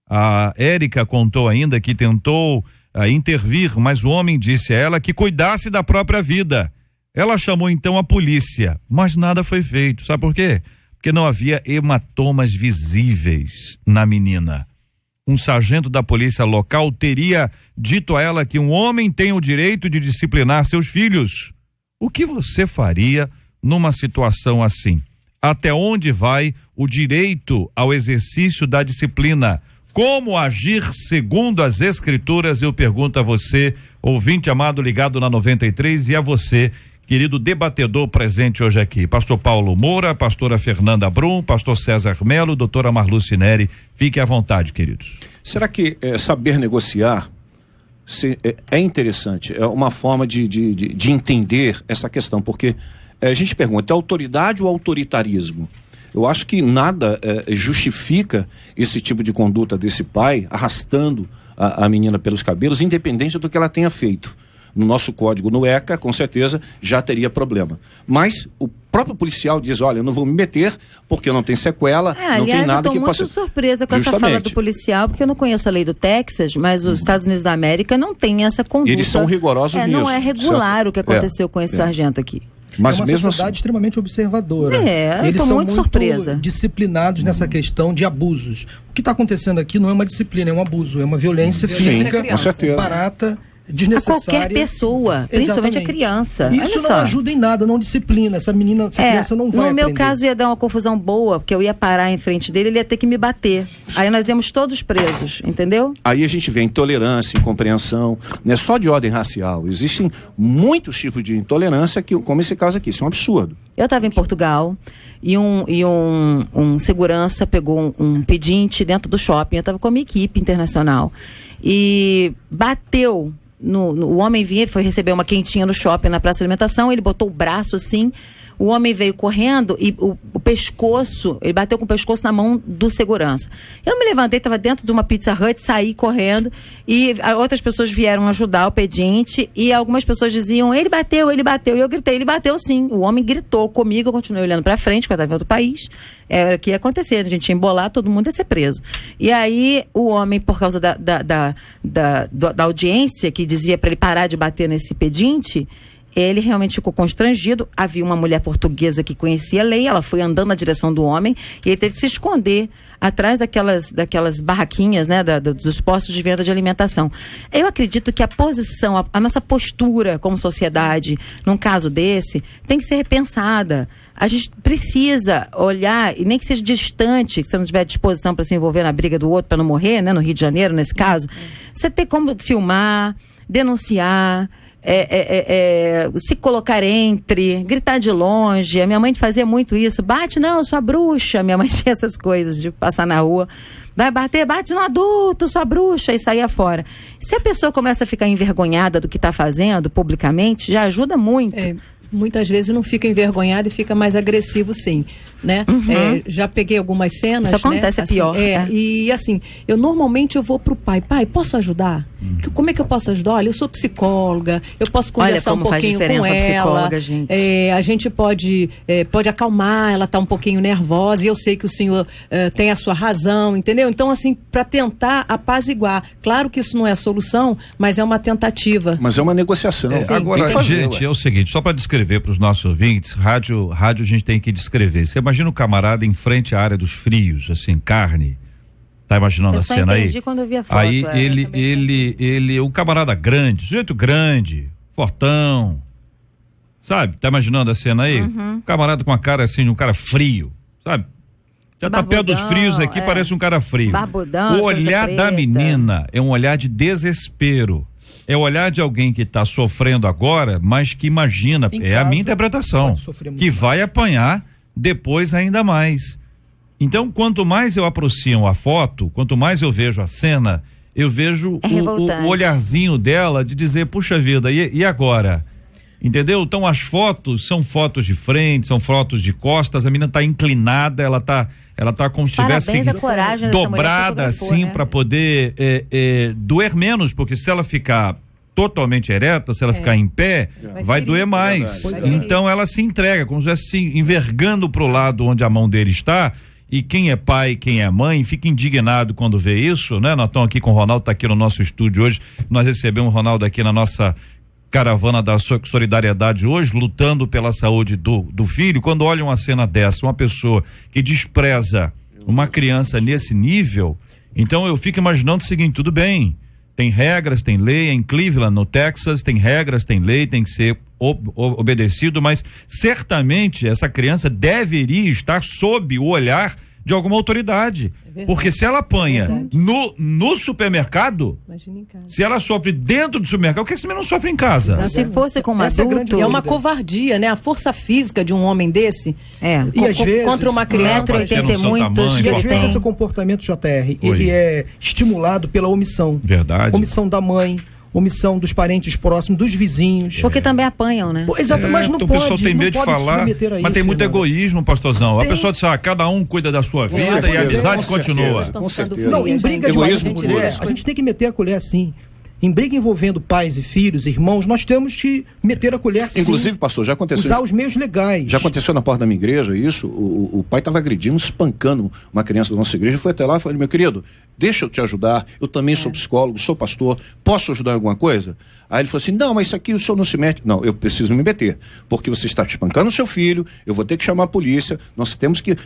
A Érica contou ainda que tentou intervir, mas o homem disse a ela que cuidasse da própria vida. Ela chamou então a polícia, mas nada foi feito. Sabe por quê? Porque não havia hematomas visíveis na menina. Um sargento da polícia local teria dito a ela que um homem tem o direito de disciplinar seus filhos. O que você faria numa situação assim? Até onde vai o direito ao exercício da disciplina? Como agir segundo as Escrituras? Eu pergunto a você, ouvinte amado ligado na 93, e a você, querido debatedor presente hoje aqui. Pastor Paulo Moura, pastora Fernanda Brum, pastor César Melo, doutora Marluce Neri. Fique à vontade, queridos. Será que saber negociar é interessante? É uma forma de entender essa questão, porque a gente pergunta, é autoridade ou autoritarismo? Eu acho que nada justifica esse tipo de conduta desse pai, arrastando a menina pelos cabelos, independente do que ela tenha feito. No nosso código, no ECA, com certeza já teria problema. Mas o próprio policial diz, olha, eu não vou me meter porque não tem sequela, não tem nada que possa... Eu estou muito surpresa com essa fala do policial, porque eu não conheço a lei do Texas, mas os Estados Unidos da América não tem essa conduta. Eles são rigorosos nisso. Não é regular, certo? O que aconteceu com esse sargento aqui. Mas é uma sociedade extremamente observadora. Eles são muito surpresa. disciplinados nessa questão de abusos. O que está acontecendo aqui não é uma disciplina, é um abuso, é uma violência física, com certeza, barata, desnecessária. A qualquer pessoa, principalmente a criança. Isso não ajuda em nada, não disciplina. Essa criança não vai No meu aprender. caso ia dar uma confusão boa, porque eu ia parar em frente dele, ele ia ter que me bater. Aí nós íamos todos presos, entendeu? Aí a gente vê intolerância, incompreensão, não é só de ordem racial. Existem muitos tipos de intolerância, como esse caso aqui. Isso é um absurdo. Eu estava em Portugal e um segurança pegou um pedinte dentro do shopping. Eu estava com a minha equipe internacional e bateu. O homem foi receber uma quentinha no shopping, na praça de alimentação, ele botou o braço assim, o homem veio correndo e o pescoço, ele bateu com o pescoço na mão do segurança. Eu me levantei, estava dentro de uma Pizza Hut, saí correndo e outras pessoas vieram ajudar o pedinte e algumas pessoas diziam, ele bateu, e eu gritei, ele bateu sim. O homem gritou comigo, eu continuei olhando para frente, porque eu estava em outro país, era o que ia acontecer, a gente ia embolar, todo mundo ia ser preso. E aí o homem, por causa da audiência que dizia para ele parar de bater nesse pedinte, ele realmente ficou constrangido. Havia uma mulher portuguesa que conhecia a lei, ela foi andando na direção do homem e ele teve que se esconder atrás daquelas barraquinhas, né, dos postos de venda de alimentação. Eu acredito que a posição, a nossa postura como sociedade, num caso desse, tem que ser repensada. A gente precisa olhar, e nem que seja distante, que você não tiver disposição para se envolver na briga do outro, para não morrer, né, no Rio de Janeiro, nesse caso, você tem como filmar, denunciar, se colocar entre, gritar de longe. A minha mãe fazia muito isso. Bate não, sua bruxa. Minha mãe tinha essas coisas de passar na rua. Vai bater, bate no adulto, sua bruxa, e saía fora. Se a pessoa começa a ficar envergonhada do que está fazendo publicamente, já ajuda muito. Muitas vezes não fica envergonhado e fica mais agressivo, sim, né? Já peguei algumas cenas, isso acontece, né? Assim, pior. E assim, eu vou pro pai, posso ajudar? Como é que eu posso ajudar? Olha, eu sou psicóloga, eu posso conversar um pouquinho com ela. Gente. A gente pode acalmar, ela tá um pouquinho nervosa e eu sei que o senhor tem a sua razão, entendeu? Então, assim, para tentar apaziguar. Claro que isso não é a solução, mas é uma tentativa. Mas é uma negociação. Agora, gente, é o seguinte, só para descrever para os nossos ouvintes, rádio a gente tem que descrever. Você imagina o camarada em frente à área dos frios, assim, carne. Tá imaginando a cena aí? Eu quando eu vi a foto. Aí ele, um camarada grande, sujeito grande, fortão, sabe? Tá imaginando a cena aí? Um camarada com a cara assim, um cara frio, sabe? Já tá perto dos frios aqui, parece um cara frio. Barbudão, o olhar da menina é um olhar de desespero. É o olhar de alguém que está sofrendo agora, mas que imagina, é a minha interpretação, que vai apanhar depois ainda mais. Então, quanto mais eu aproximo a foto, quanto mais eu vejo a cena, eu vejo o olharzinho dela de dizer, puxa vida, e agora? Entendeu? Então as fotos são fotos de frente, são fotos de costas, a menina está inclinada, ela tá como se estivesse dobrada assim, né? Para poder doer menos, porque se ela ficar totalmente ereta, se ela ficar em pé, vai doer mais. Então ela se entrega, como se estivesse se envergando pro lado onde a mão dele está. E quem é pai, quem é mãe, fica indignado quando vê isso, né? Nós estamos aqui com o Ronaldo, tá aqui no nosso estúdio hoje, nós recebemos o Ronaldo aqui na nossa caravana da solidariedade hoje, lutando pela saúde do filho. Quando olha uma cena dessa, uma pessoa que despreza uma criança nesse nível, então eu fico imaginando o seguinte, tudo bem, tem regras, tem lei, em Cleveland, no Texas, tem regras, tem lei, tem que ser obedecido, mas certamente essa criança deveria estar sob o olhar de alguma autoridade. Porque se ela apanha no supermercado, imagina em casa. se ela sofre dentro do supermercado, por que você não sofre em casa? Exatamente. Se fosse com um adulto... É uma covardia, né? A força física de um homem desse E às vezes, contra uma criança. 1,80 e muitos. E às vezes esse comportamento, JR, ele é estimulado pela omissão. Verdade. Omissão da mãe, omissão dos parentes próximos, dos vizinhos. Porque também apanham, né? Exato, mas não então pode. O pessoal tem medo de falar, mas tem muito egoísmo, pastorzão. A pessoa diz, cada um cuida da sua vida e a amizade continua. Com certeza. Não, em briga de marido e mulher, a gente tem que meter a colher sim. Em briga envolvendo pais e filhos, irmãos, nós temos que meter a colher sim. Inclusive, pastor, já aconteceu. Usar os meios legais. Já aconteceu na porta da minha igreja isso. O pai estava agredindo, espancando uma criança da nossa igreja. Foi até lá e falei, meu querido, deixa eu te ajudar. Eu também sou psicólogo, sou pastor. Posso ajudar em alguma coisa? Aí ele falou assim, não, mas isso aqui o senhor não se mete. Não, eu preciso me meter, porque você está espancando o seu filho, eu vou ter que chamar a polícia,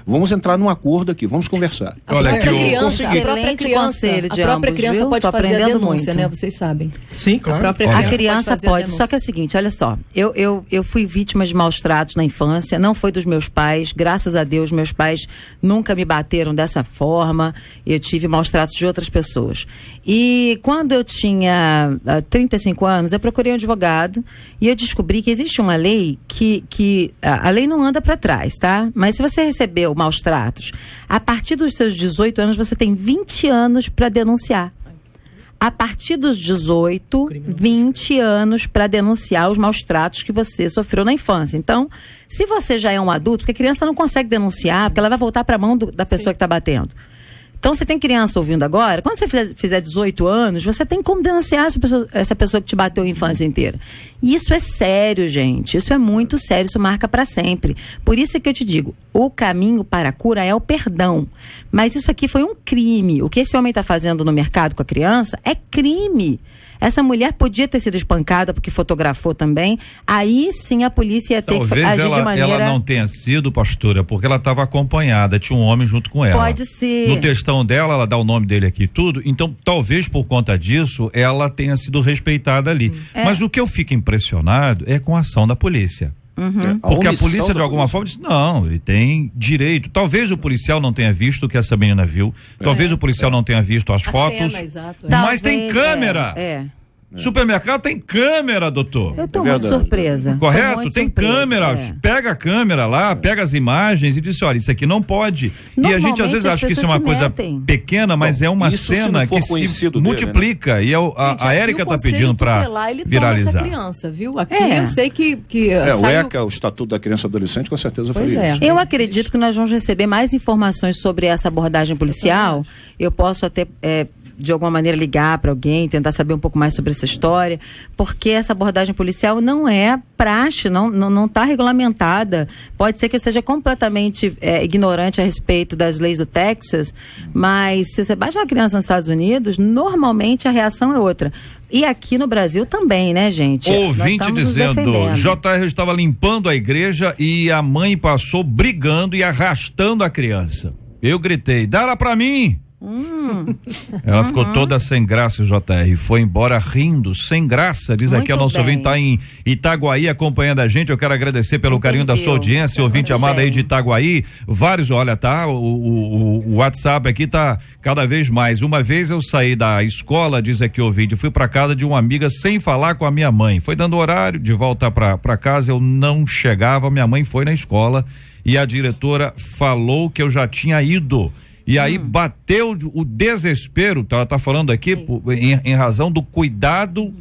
vamos entrar num acordo aqui, vamos conversar. Olha aqui, excelente conselho de a própria ambos, criança viu? pode Tô fazer a aprendendo denúncia, muito. né? Vocês sabem. Sim, claro. A criança pode, só que é o seguinte, olha só, eu fui vítima de maus tratos na infância, não foi dos meus pais, graças a Deus meus pais nunca me bateram dessa forma, eu tive maus tratos de outras pessoas. E quando eu tinha 35 anos, eu procurei um advogado e eu descobri que existe uma lei que a lei não anda para trás, tá? Mas se você recebeu maus tratos, a partir dos seus 18 anos você tem 20 anos para denunciar. A partir dos 18, 20 anos para denunciar os maus tratos que você sofreu na infância. Então, se você já é um adulto, porque a criança não consegue denunciar, porque ela vai voltar para a mão da pessoa que está batendo. Então, você tem criança ouvindo agora, quando você fizer 18 anos, você tem como denunciar essa pessoa que te bateu a infância inteira. E isso é sério, gente. Isso é muito sério, isso marca para sempre. Por isso é que eu te digo, o caminho para a cura é o perdão. Mas isso aqui foi um crime. O que esse homem está fazendo no mercado com a criança é crime. Essa mulher podia ter sido espancada porque fotografou também. Aí sim a polícia ia ter que agir de maneira... ela não tenha sido, pastora, porque ela estava acompanhada, tinha um homem junto com ela. Pode ser. No textão dela, ela dá o nome dele aqui e tudo, então talvez por conta disso ela tenha sido respeitada ali. Mas o que eu fico impressionado é com a ação da polícia. Porque a polícia de alguma forma diz, não, ele tem direito. Talvez o policial não tenha visto o que essa menina viu, talvez o policial não tenha visto as fotos, cena, exato, mas tem câmera. Supermercado tem câmera, doutor. Eu tô muito surpresa. Correto? Tem câmera. Pega a câmera lá, pega as imagens e diz, olha, isso aqui não pode. E a gente às vezes acha que isso é uma coisa pequena, mas é uma cena que se multiplica, né? E a Érica tá pedindo para viralizar. Essa criança, viu? Aqui eu sei que o ECA, o Estatuto da Criança e Adolescente, com certeza foi isso. Eu acredito que nós vamos receber mais informações sobre essa abordagem policial. Eu posso até de alguma maneira ligar para alguém, tentar saber um pouco mais sobre essa história, porque essa abordagem policial não é praxe, não está regulamentada. Pode ser que eu seja completamente ignorante a respeito das leis do Texas, mas se você bate uma criança nos Estados Unidos, normalmente a reação é outra. E aqui no Brasil também, né, gente? Ouvinte dizendo, JR estava limpando a igreja e a mãe passou brigando e arrastando a criança. Eu gritei, dá ela pra mim! Ela ficou toda sem graça, JR, foi embora rindo, sem graça, diz aqui a nossa ouvinte, tá em Itaguaí acompanhando a gente. Eu quero agradecer pelo carinho da sua audiência, ouvinte amada aí de Itaguaí, vários, olha, tá, o WhatsApp aqui tá cada vez mais. Uma vez eu saí da escola, diz aqui o ouvinte, fui pra casa de uma amiga sem falar com a minha mãe, foi dando horário de volta pra casa, eu não chegava, minha mãe foi na escola e a diretora falou que eu já tinha ido. E aí bateu o desespero, ela tá falando aqui em razão do cuidado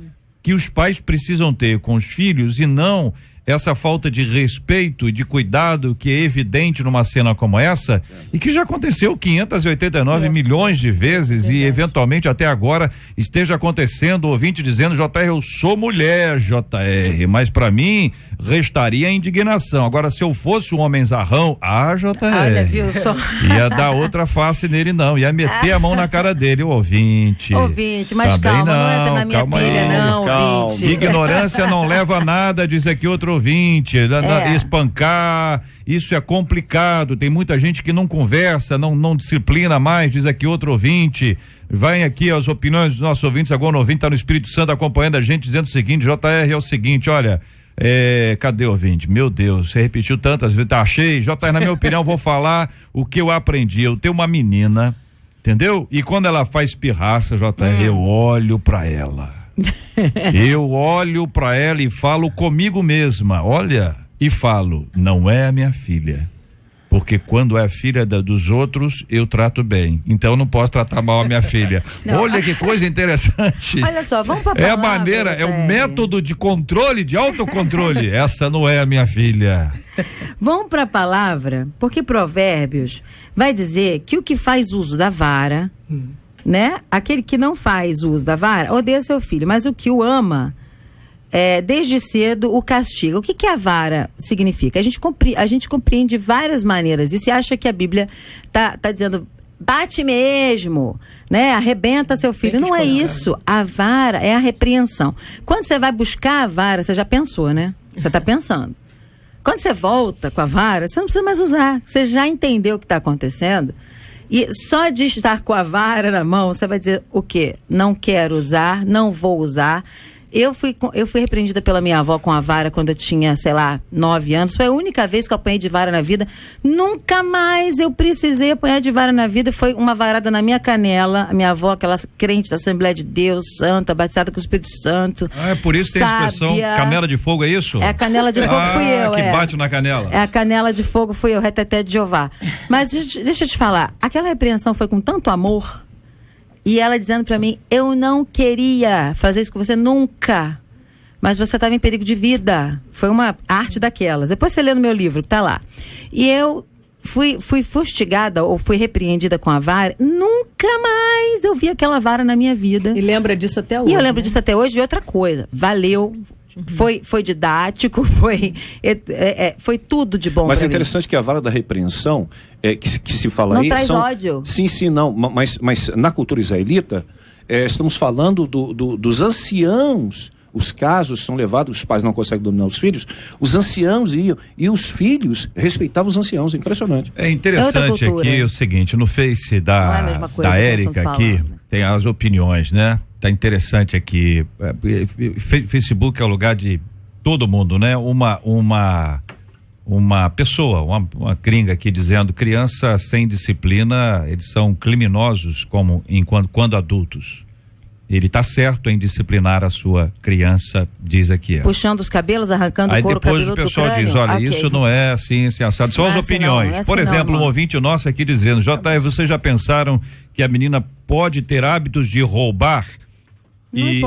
que os pais precisam ter com os filhos e não essa falta de respeito e de cuidado que é evidente numa cena como essa e que já aconteceu 589 milhões de vezes e eventualmente até agora esteja acontecendo. O ouvinte dizendo, JR, eu sou mulher, JR, mas para mim restaria a indignação. Agora, se eu fosse um homem zarrão, JR, olha, viu, só... ia dar outra face nele não, ia meter a mão na cara dele, o ouvinte. Ouvinte, mas calma, não entra na minha pilha não, ouvinte. Ignorância não leva a nada, diz aqui outro ouvinte, espancar, isso é complicado, tem muita gente que não conversa, não disciplina mais, diz aqui outro ouvinte. Vai aqui as opiniões dos nossos ouvintes, agora o ouvinte está no Espírito Santo acompanhando a gente, dizendo o seguinte, JR, é o seguinte, olha, Cadê o ouvinte? Meu Deus, você repetiu tantas vezes, tá cheio. JR, na minha opinião, vou falar o que eu aprendi. Eu tenho uma menina, entendeu? E quando ela faz pirraça, JR, eu olho pra ela. Eu olho pra ela e falo comigo mesma, olha, e falo, não é a minha filha. Porque quando é filha dos outros, eu trato bem. Então eu não posso tratar mal a minha filha. Não. Olha que coisa interessante. Olha só, vamos pra palavra. É a maneira, é o método de controle, de autocontrole. Essa não é a minha filha. Vamos pra palavra, porque Provérbios vai dizer que o que faz uso da vara, né? Aquele que não faz uso da vara, odeia seu filho, mas o que o ama, desde cedo o castiga. O que a vara significa? A gente compreende de várias maneiras. E se acha que a Bíblia tá dizendo, bate mesmo, né? Arrebenta seu filho. Não é isso. A vara é a repreensão. Quando você vai buscar a vara, você já pensou, né? Você está pensando. Quando você volta com a vara, você não precisa mais usar. Você já entendeu o que está acontecendo. E só de estar com a vara na mão, você vai dizer o quê? Não quero usar, não vou usar. Eu fui repreendida pela minha avó com a vara quando eu tinha, 9 anos. Foi a única vez que eu apanhei de vara na vida. Nunca mais eu precisei apanhar de vara na vida. Foi uma varada na minha canela. A minha avó, aquela crente da Assembleia de Deus, santa, batizada com o Espírito Santo. É por isso que tem a expressão canela de fogo, é isso? É a canela de fogo, fui eu. Que bate na canela. É a canela de fogo, fui eu, reteté de Jeová. Mas deixa eu te falar, aquela repreensão foi com tanto amor. E ela dizendo pra mim, eu não queria fazer isso com você nunca, mas você estava em perigo de vida. Foi uma arte daquelas. Depois você lê no meu livro, que tá lá. E eu fui fustigada ou fui repreendida com a vara. Nunca mais eu vi aquela vara na minha vida. E lembra disso até hoje? E eu lembro disso até hoje. E outra coisa, valeu. Foi didático, foi tudo de bom. Mas é interessante que a vara da repreensão, que se fala não aí... Não traz ódio. Sim, não. Mas na cultura israelita, estamos falando dos anciãos. Os casos são levados, os pais não conseguem dominar os filhos, os anciãos iam, e os filhos respeitavam os anciãos, impressionante. É interessante aqui o seguinte, no Face da Érica aqui, tem as opiniões, né? Tá interessante aqui, Facebook é o lugar de todo mundo, né? Uma pessoa, uma gringa aqui dizendo, criança sem disciplina, eles são criminosos quando adultos. Ele está certo em disciplinar a sua criança, diz aqui. Puxando os cabelos, arrancando o couro cabeludo do crânio. Aí depois o pessoal diz, olha, isso não é assim assado. São as opiniões. Por exemplo, um ouvinte nosso aqui dizendo, JR, vocês já pensaram que a menina pode ter hábitos de roubar? E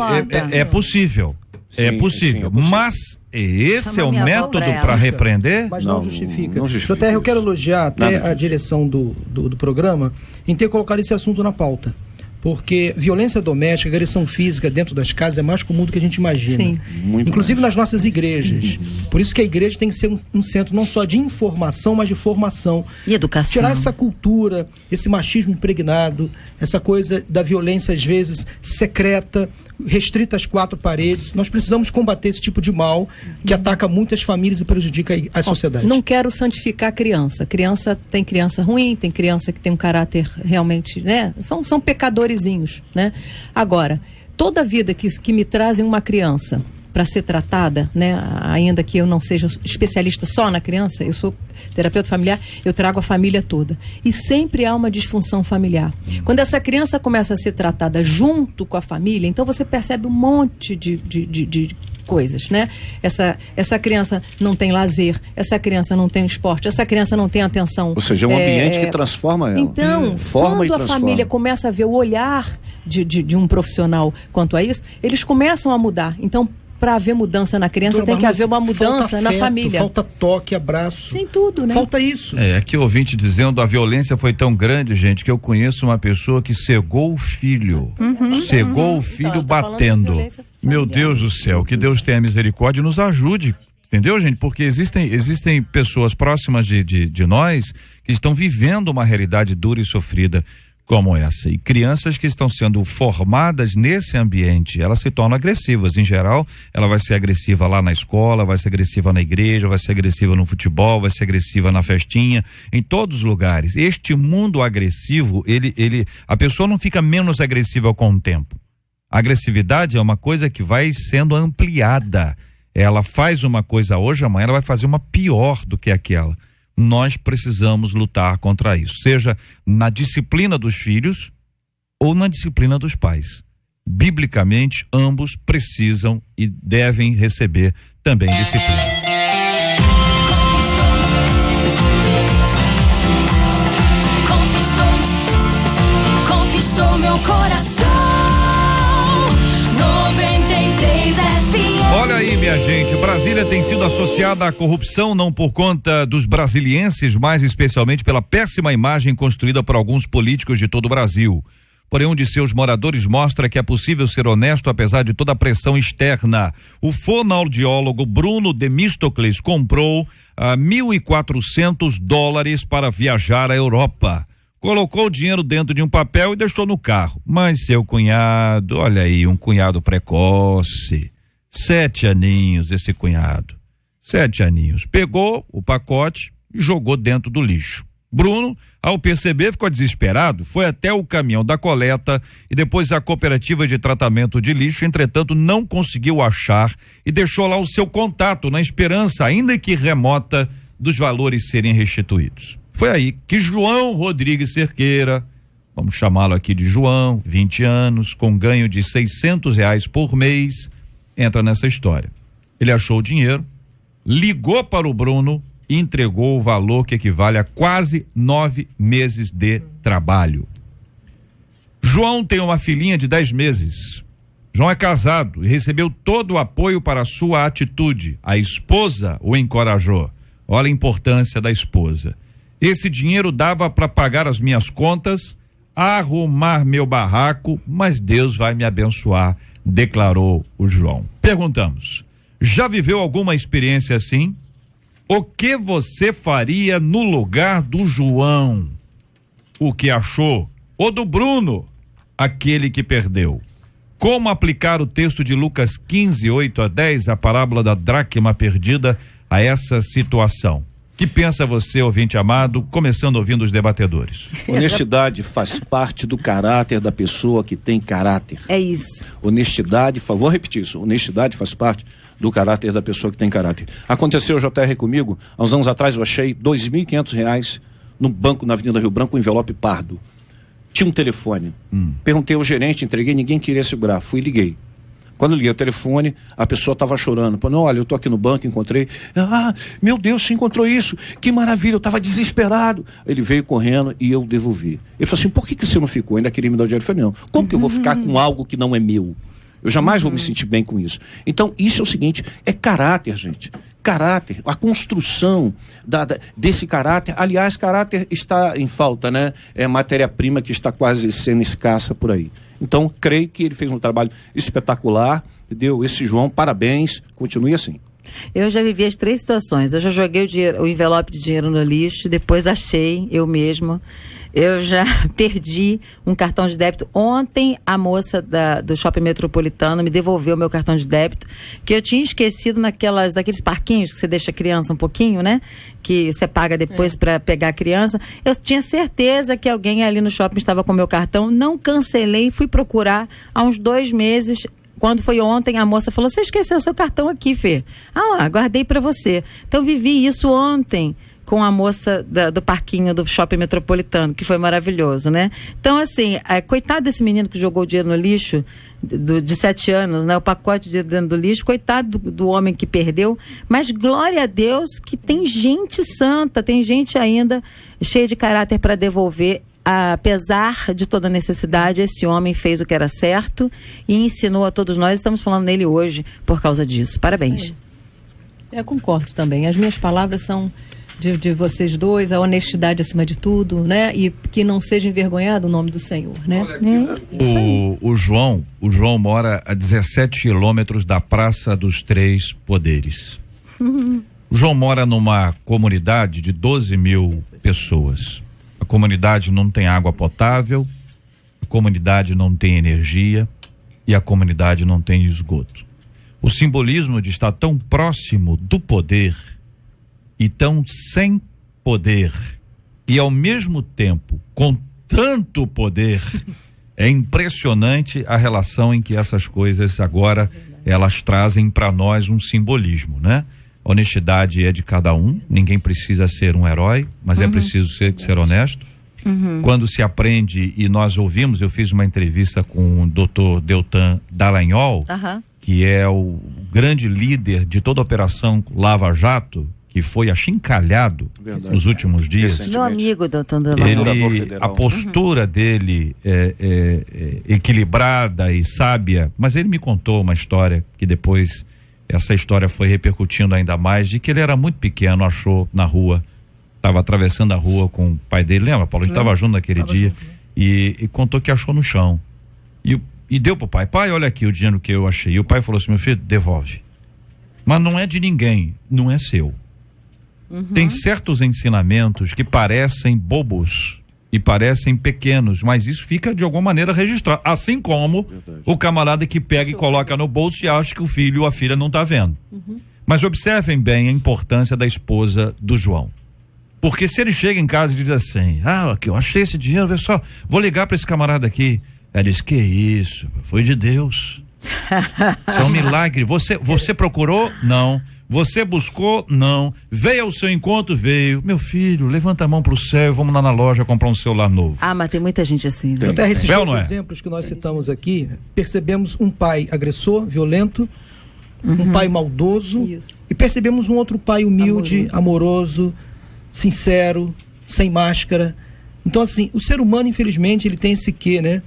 é possível. Sim, é possível. Mas esse é o método para repreender? Mas não justifica. JR, eu quero elogiar até a direção do programa em ter colocado esse assunto na pauta. Porque violência doméstica, agressão física dentro das casas é mais comum do que a gente imagina. Sim. Inclusive nas nossas igrejas. Por isso que a igreja tem que ser um centro não só de informação, mas de formação. E educação. Tirar essa cultura, esse machismo impregnado, essa coisa da violência às vezes secreta, restrita às 4 paredes. Nós precisamos combater esse tipo de mal que ataca muitas famílias e prejudica a sociedade. Não quero santificar a criança. Tem criança ruim, tem criança que tem um caráter realmente, né? São pecadores, né? Agora, toda vida que me trazem uma criança para ser tratada, né? Ainda que eu não seja especialista só na criança, eu sou terapeuta familiar, eu trago a família toda. E sempre há uma disfunção familiar. Quando essa criança começa a ser tratada junto com a família, então você percebe um monte de coisas, né? Essa criança não tem lazer, essa criança não tem esporte, essa criança não tem atenção. Ou seja, é um ambiente que transforma ela. Então, quando a família começa a ver o olhar de um profissional quanto a isso, eles começam a mudar. Então, para haver mudança na criança, tem que haver uma mudança na família. Falta toque, abraço. Sem tudo, né? Falta isso. Aqui o ouvinte dizendo, a violência foi tão grande, gente, que eu conheço uma pessoa que cegou o filho. Cegou o filho batendo. Meu Deus do céu, que Deus tenha misericórdia e nos ajude. Entendeu, gente? Porque existem pessoas próximas de nós que estão vivendo uma realidade dura e sofrida como essa. E crianças que estão sendo formadas nesse ambiente, elas se tornam agressivas. Em geral, ela vai ser agressiva lá na escola, vai ser agressiva na igreja, vai ser agressiva no futebol, vai ser agressiva na festinha, em todos os lugares. Este mundo agressivo, a pessoa não fica menos agressiva com o tempo. A agressividade é uma coisa que vai sendo ampliada. ela faz uma coisa hoje, amanhã ela vai fazer uma pior do que aquela. Nós precisamos lutar contra isso, seja na disciplina dos filhos ou na disciplina dos pais. Biblicamente, ambos precisam e devem receber também disciplina. Conquistou meu coração. 93 FM. Olha aí, minha gente, Brasília tem sido associada à corrupção não por conta dos brasilienses, mas especialmente pela péssima imagem construída por alguns políticos de todo o Brasil. Porém, um de seus moradores mostra que é possível ser honesto apesar de toda a pressão externa. O fonoaudiólogo Bruno Demístocles comprou $1.400 para viajar à Europa. Colocou o dinheiro dentro de um papel e deixou no carro. Mas seu cunhado, olha aí, um cunhado precoce, 7 aninhos esse cunhado, 7 aninhos, pegou o pacote e jogou dentro do lixo. Bruno, ao perceber, ficou desesperado, foi até o caminhão da coleta e depois a cooperativa de tratamento de lixo, entretanto não conseguiu achar e deixou lá o seu contato na esperança, ainda que remota, dos valores serem restituídos. Foi aí que João Rodrigues Cerqueira, vamos chamá-lo aqui de João, 20 anos, com ganho de R$600 por mês, entra nessa história. Ele achou o dinheiro, ligou para o Bruno e entregou o valor que equivale a quase 9 meses de trabalho. João tem uma filhinha de 10 meses. João é casado e recebeu todo o apoio para a sua atitude. A esposa o encorajou. Olha a importância da esposa. Esse dinheiro dava para pagar as minhas contas, arrumar meu barraco, mas Deus vai me abençoar, declarou o João. Perguntamos, já viveu alguma experiência assim? O que você faria no lugar do João? O que achou? Ou do Bruno, aquele que perdeu? Como aplicar o texto de Lucas 15, 8-10, a parábola da dracma perdida, a essa situação? Que pensa você, ouvinte amado, começando ouvindo os debatedores? Honestidade faz parte do caráter da pessoa que tem caráter. É isso. Honestidade, vou repetir isso, honestidade faz parte do caráter da pessoa que tem caráter. Aconteceu, JR, comigo, há uns anos atrás eu achei R$2.500 no banco na Avenida Rio Branco, um envelope pardo. Tinha um telefone. Perguntei ao gerente, entreguei, ninguém queria segurar, fui e liguei. Quando eu liguei o telefone, a pessoa estava chorando. Falando, olha, eu estou aqui no banco, encontrei. Ah, meu Deus, você encontrou isso? Que maravilha, eu estava desesperado. Ele veio correndo e eu devolvi. Ele falou assim, por que você não ficou? Ainda queria me dar o dinheiro. Eu falei, não, como que eu vou ficar com algo que não é meu? Eu jamais vou me sentir bem com isso. Então, isso é o seguinte, é caráter, gente. Caráter, a construção desse caráter. Aliás, caráter está em falta, né? É matéria-prima que está quase sendo escassa por aí. Então, creio que ele fez um trabalho espetacular, entendeu? Esse João, parabéns, continue assim. Eu já vivi as 3 situações. Eu já joguei o envelope de dinheiro no lixo, depois achei, eu mesma. Eu já perdi um cartão de débito. Ontem, a moça do Shopping Metropolitano me devolveu meu cartão de débito, que eu tinha esquecido naqueles parquinhos que você deixa a criança um pouquinho, né? Que você paga depois para pegar a criança. Eu tinha certeza que alguém ali no shopping estava com meu cartão. Não cancelei, fui procurar há uns 2 meses. Quando foi ontem, a moça falou, você esqueceu o seu cartão aqui, Fê. Ah, guardei para você. Então, vivi isso ontem com a moça do parquinho do Shopping Metropolitano, que foi maravilhoso, né? Então, assim, coitado desse menino que jogou o dinheiro no lixo, de 7 anos, né? O pacote de dinheiro dentro do lixo, coitado do homem que perdeu, mas glória a Deus que tem gente santa, tem gente ainda cheia de caráter para devolver. Apesar de toda a necessidade, esse homem fez o que era certo e ensinou a todos nós. Estamos falando nele hoje por causa disso. Parabéns. Eu concordo também. As minhas palavras são de vocês dois, a honestidade acima de tudo, né? E que não seja envergonhado o nome do Senhor, né? O João mora a 17 quilômetros da Praça dos Três Poderes. O João mora numa comunidade de 12 mil pessoas. A comunidade não tem água potável, a comunidade não tem energia e a comunidade não tem esgoto. O simbolismo de estar tão próximo do poder e tão sem poder e ao mesmo tempo com tanto poder, é impressionante a relação em que essas coisas agora elas trazem para nós um simbolismo, né? Honestidade é de cada um, ninguém precisa ser um herói, mas é preciso ser honesto. Quando se aprende, e nós ouvimos, eu fiz uma entrevista com o Dr. Deltan Dallagnol, que é o grande líder de toda a operação Lava Jato, que foi achincalhado nos últimos dias. Meu amigo, doutor Dallagnol. A postura dele é equilibrada e sábia, mas ele me contou uma história que depois, essa história foi repercutindo ainda mais, de que ele era muito pequeno, achou na rua, estava atravessando a rua com o pai dele, lembra, Paulo? A gente estava junto naquele dia, e contou que achou no chão. E deu pro pai, olha aqui o dinheiro que eu achei. E o pai falou assim, meu filho, devolve. Mas não é de ninguém, não é seu. Tem certos ensinamentos que parecem bobos e parecem pequenos, mas isso fica de alguma maneira registrado. Assim como o camarada que pega e coloca no bolso e acha que o filho ou a filha não está vendo. Mas observem bem a importância da esposa do João. Porque se ele chega em casa e diz assim, aqui, eu achei esse dinheiro, vê só, vou ligar para esse camarada aqui. Ela diz, que isso, foi de Deus. Isso é um milagre. Você procurou? Não. Você buscou? Não. Veio ao seu encontro? Veio. Meu filho, levanta a mão pro céu, vamos lá na loja comprar um celular novo. Mas tem muita gente assim, né? Até esses dois exemplos que nós citamos aqui, percebemos um pai agressor, violento, um pai maldoso, e percebemos um outro pai humilde, amoroso, sincero, sem máscara. Então, assim, o ser humano, infelizmente, ele tem esse quê, né?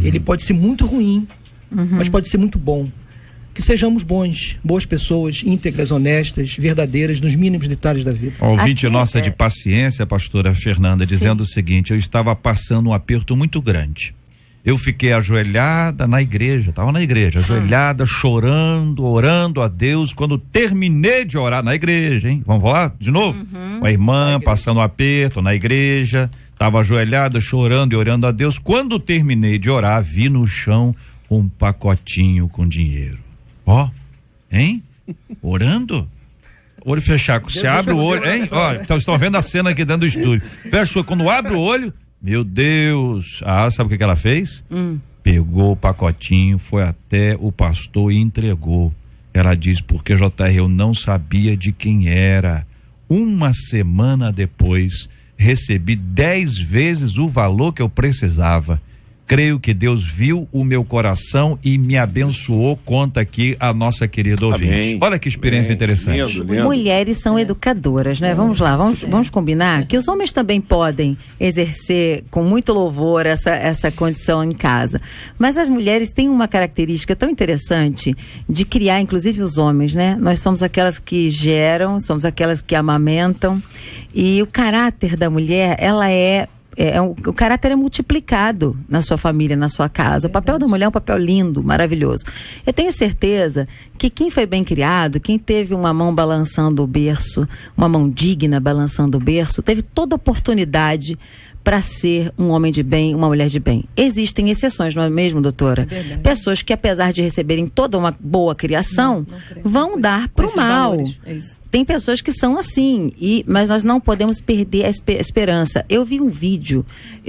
Ele pode ser muito ruim, mas pode ser muito bom. Que sejamos boas pessoas, íntegras, honestas, verdadeiras, nos mínimos detalhes da vida. Ouvinte nossa de paciência, pastora Fernanda, dizendo o seguinte, eu estava passando um aperto muito grande. Eu fiquei ajoelhada na igreja, estava na igreja, ajoelhada, chorando, orando a Deus, quando terminei de orar na igreja, hein? Vamos lá de novo? A irmã passando um aperto na igreja, estava ajoelhada, chorando e orando a Deus. Quando terminei de orar, vi no chão um pacotinho com dinheiro. Hein? Orando? Olho fechado, você abre o olho, hein? Olha, então estão vendo a cena aqui dentro do estúdio. Fecha, quando abre o olho, meu Deus, sabe o que ela fez? Pegou o pacotinho, foi até o pastor e entregou. Ela diz, porque JR, eu não sabia de quem era. Uma semana depois, recebi 10 vezes o valor que eu precisava. Creio que Deus viu o meu coração e me abençoou, conta aqui a nossa querida ouvinte. Olha que experiência interessante. Lindo. Mulheres são educadoras, né? Vamos lá, vamos combinar que os homens também podem exercer com muito louvor essa condição em casa. Mas as mulheres têm uma característica tão interessante de criar, inclusive os homens, né? Nós somos aquelas que geram, somos aquelas que amamentam, e o caráter da mulher, o caráter é multiplicado na sua família, na sua casa. O papel da mulher é um papel lindo, maravilhoso. Eu tenho certeza que quem foi bem criado, quem teve uma mão balançando o berço, uma mão digna balançando o berço, teve toda a oportunidade para ser um homem de bem, uma mulher de bem. Existem exceções, não é mesmo, doutora? É pessoas que, apesar de receberem toda uma boa criação, vão dar para o mal. Tem pessoas que são assim, mas nós não podemos perder a esperança. Eu vi um vídeo,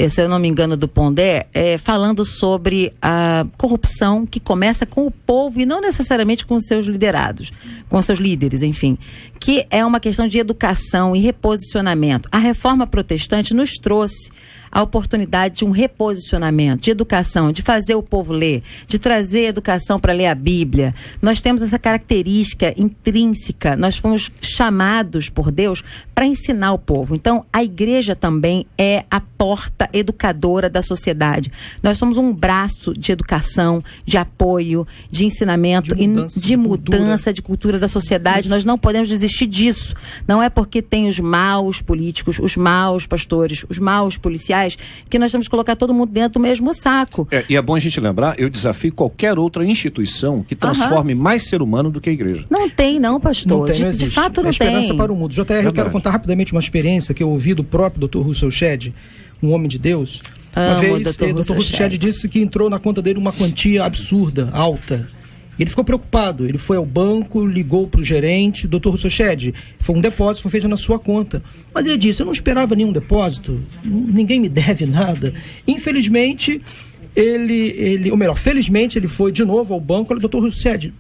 se eu não me engano, do Pondé, falando sobre a corrupção que começa com o povo e não necessariamente com os seus liderados, com seus líderes, enfim, que é uma questão de educação e reposicionamento. A reforma protestante nos trouxe a oportunidade de um reposicionamento, de educação, de fazer o povo ler, de trazer educação para ler a Bíblia. Nós temos essa característica intrínseca, nós fomos chamados por Deus para ensinar o povo. Então, a igreja também é a porta educadora da sociedade. Nós somos um braço de educação, de apoio, de ensinamento, de mudança de cultura da sociedade. Nós não podemos desistir disso. Não é porque tem os maus políticos, os maus pastores, os maus policiais, que nós temos que colocar todo mundo dentro do mesmo saco. E é bom a gente lembrar, eu desafio qualquer outra instituição que transforme mais ser humano do que a igreja. Não tem não, pastor. De fato não tem. Esperança para o mundo. JR, eu quero contar rapidamente uma experiência que eu ouvi do próprio Dr. Russell Shedd, um homem de Deus. Uma vez, Dr. Russell Shedd disse que entrou na conta dele uma quantia absurda, alta. Ele ficou preocupado, ele foi ao banco, ligou para o gerente, Dr. Russell Shedd, foi um depósito, foi feito na sua conta. Mas ele disse, eu não esperava nenhum depósito, ninguém me deve nada. Infelizmente, felizmente ele foi de novo ao banco, olha, Dr. Russell Shedd,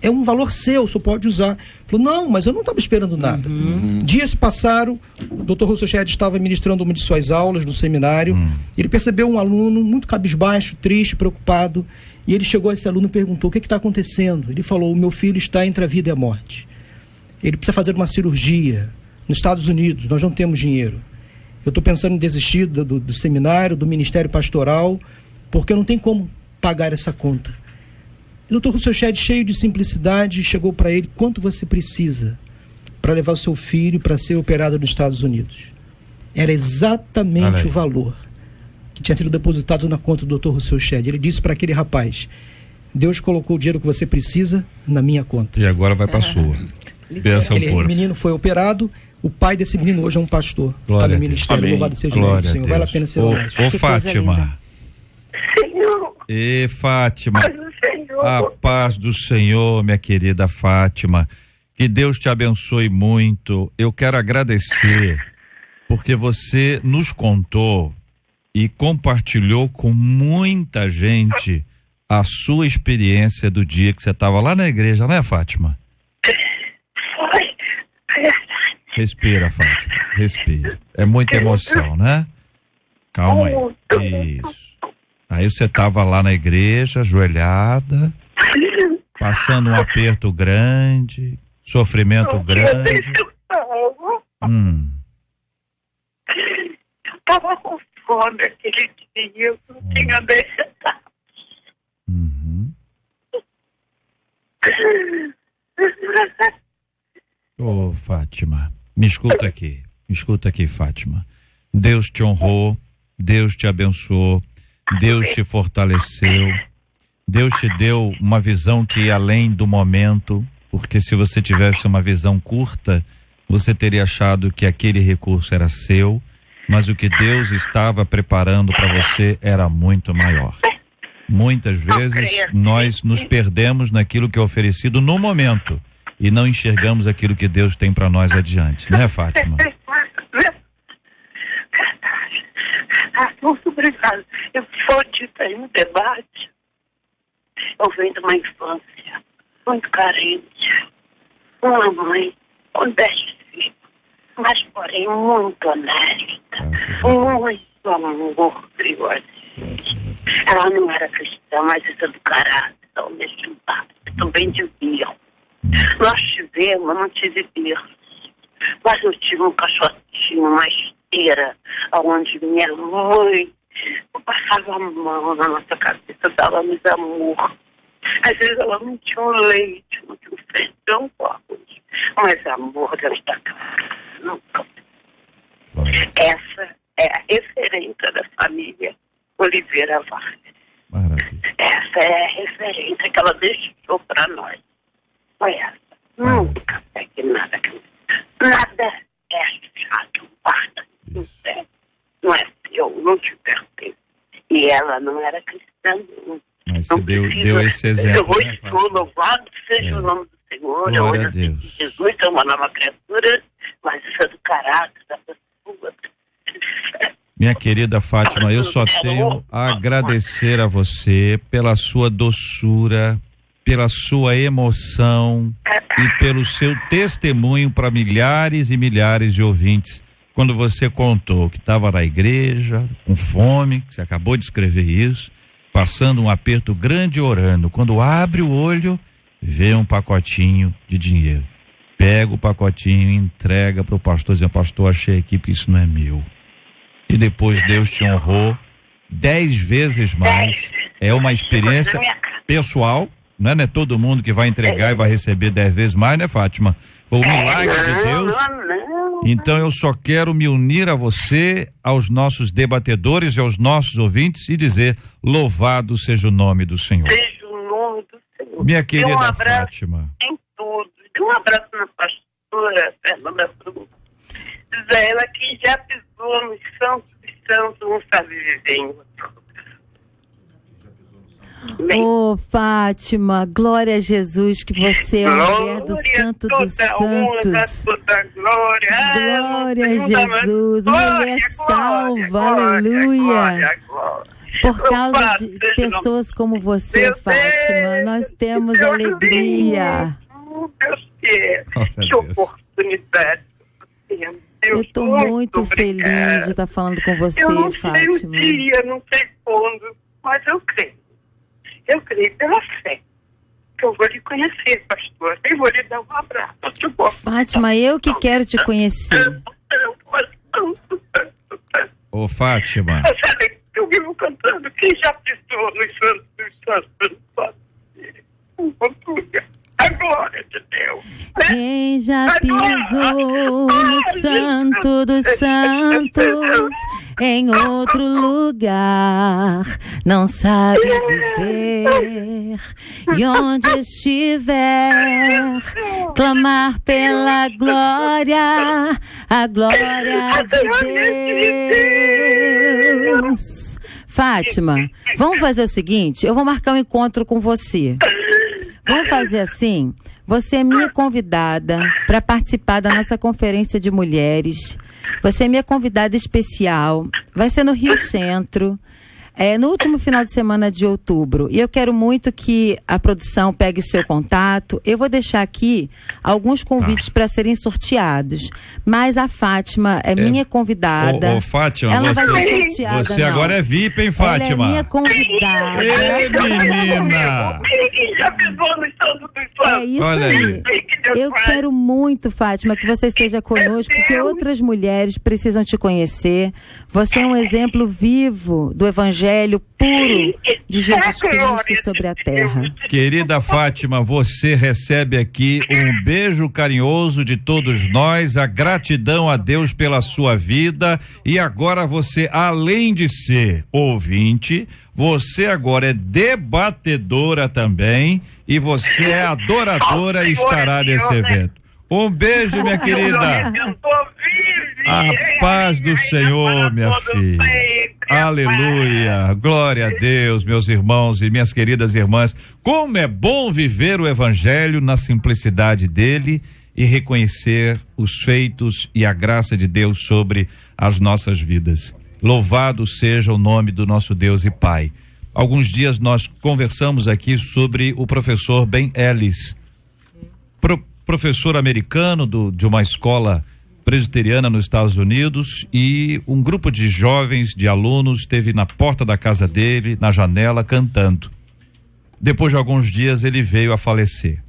é um valor seu, o senhor pode usar. Falou, não, mas eu não estava esperando nada. Dias se passaram, o doutor Rousseau Shedd estava ministrando uma de suas aulas no seminário, ele percebeu um aluno muito cabisbaixo, triste, preocupado, e ele chegou a esse aluno e perguntou, o que está acontecendo? Ele falou, o meu filho está entre a vida e a morte. Ele precisa fazer uma cirurgia nos Estados Unidos, nós não temos dinheiro. Eu estou pensando em desistir do seminário, do ministério pastoral, porque eu não tenho como pagar essa conta. O doutor Rousseau Shedd, cheio de simplicidade, chegou para ele, quanto você precisa para levar o seu filho para ser operado nos Estados Unidos? Era exatamente o valor que tinha sido depositado na conta do doutor Rousseau Shedd. Ele disse para aquele rapaz, Deus colocou o dinheiro que você precisa na minha conta. E agora vai para a sua. Aquele menino foi operado, o pai desse menino hoje é um pastor. Está no ministério, louvado seja o nome do Senhor. Vale a pena ser honesto. Ô Fátima. Senhor. E Fátima, Senhor. a paz do Senhor, minha querida Fátima, que Deus te abençoe muito. Eu quero agradecer porque você nos contou e compartilhou com muita gente a sua experiência do dia que você estava lá na igreja, né, Fátima? Foi. Respira, Fátima, respira. É muita emoção, né? Calma aí. Isso. Aí você estava lá na igreja, ajoelhada, passando um aperto grande, sofrimento grande. Eu estava com fome aquele dia, eu não tinha deixado. Ô, Fátima, me escuta aqui, Fátima. Deus te honrou, Deus te abençoou, Deus te fortaleceu, Deus te deu uma visão que ia além do momento, porque se você tivesse uma visão curta, você teria achado que aquele recurso era seu, mas o que Deus estava preparando para você era muito maior. Muitas vezes nós nos perdemos naquilo que é oferecido no momento e não enxergamos aquilo que Deus tem para nós adiante, né, Fátima? Muito obrigada. Eu vou te ter um debate. Eu venho de uma infância muito carente, uma mãe com 10 filhos, mas porém muito honesta, muito amor, ela não era cristã, mas isso é do caráter, ao mesmo tempo, também deviam. Nós tivemos, eu não tive berço, mas eu tive um caixotinho, uma esteira, onde minha mãe passava a mão na nossa cabeça, dava-nos amor. Às vezes ela não tinha um leite, não tinha um feijão com arroz, mas amor dentro da casa, nunca. Essa é a referência da família Oliveira Vargas. Maravilha. Essa é a referência que ela deixou para nós. Foi essa. Nunca pegue nada. Nada é chato, guarda. Não é seu, não te pertence. E ela não era cristã. Mas você deu esse exemplo. Eu estou louvado seja o nome do Senhor. Glória a Deus. Jesus é uma nova criatura, mas isso é do caráter da pessoa. Minha querida Fátima, eu só tenho a agradecer a você pela sua doçura, pela sua emoção e pelo seu testemunho para milhares e milhares de ouvintes. Quando você contou que estava na igreja, com fome, que você acabou de escrever isso, passando um aperto grande orando, quando abre o olho, vê um pacotinho de dinheiro. Pega o pacotinho e entrega para o pastor, dizendo, pastor, achei aqui porque isso não é meu. E depois Deus te honrou 10 vezes mais. É uma experiência pessoal, não é todo mundo que vai entregar e vai receber 10 vezes mais, né, Fátima? Foi um milagre de Deus. Então eu só quero me unir a você, aos nossos debatedores e aos nossos ouvintes e dizer, louvado seja o nome do Senhor. Seja o nome do Senhor. Minha querida Fátima. Em tudo. Um abraço na pastora Fernanda Cruz. Diz ela que já pisou nos santos dos santos, não sabe viver em outro. Ô, Fátima, glória a Jesus, que você é a mulher do Santo dos Santos. Glória a Jesus, mulher salva, aleluia. Por causa de pessoas como você, Fátima, nós temos alegria. Que oportunidade. Eu estou muito feliz de estar falando com você, eu não Fátima. sei o dia, não sei quando, mas eu creio. Eu creio pela fé. Que eu vou lhe conhecer, pastor. Eu vou lhe dar um abraço. Fátima, eu que quero te conhecer. Ô, Fátima. Sabe, eu vivo cantando. Quem já pisou nos santos dos santos? A glória de Deus. Quem já pisou no Santo dos Santos, em outro lugar, não sabe viver. E onde estiver, clamar pela glória, a glória de Deus. Fátima, vamos fazer o seguinte, eu vou marcar um encontro com você. Vamos fazer assim? Você é minha convidada para participar da nossa conferência de mulheres. Você é minha convidada especial. Vai ser no Rio Centro, no último final de semana de outubro. E eu quero muito que a produção pegue seu contato. Eu vou deixar aqui alguns convites para serem sorteados. Mas a Fátima é minha convidada. Ô, Fátima, ela vai ser sorteada. Você agora é VIP, hein, Fátima? Ela é minha convidada. Ei, menina! Já pisou no Santo dos Santos? É isso aí. Eu quero muito, Fátima, que você esteja conosco, porque outras mulheres precisam te conhecer. Você é um exemplo vivo do Evangelho puro de Jesus Cristo sobre a terra. Querida Fátima, você recebe aqui um beijo carinhoso de todos nós, a gratidão a Deus pela sua vida, e agora você, além de ser ouvinte, você agora é debatedora também, e você é adoradora e estará nesse evento. Um beijo, minha querida. A paz do Senhor, minha filha. Aleluia, glória a Deus, meus irmãos e minhas queridas irmãs. Como é bom viver o Evangelho na simplicidade dele e reconhecer os feitos e a graça de Deus sobre as nossas vidas. Louvado seja o nome do nosso Deus e Pai. Alguns dias nós conversamos aqui sobre o professor Ben Ellis, professor americano de uma escola presbiteriana nos Estados Unidos, e um grupo de jovens, de alunos, esteve na porta da casa dele, na janela, cantando. Depois de alguns dias ele veio a falecer.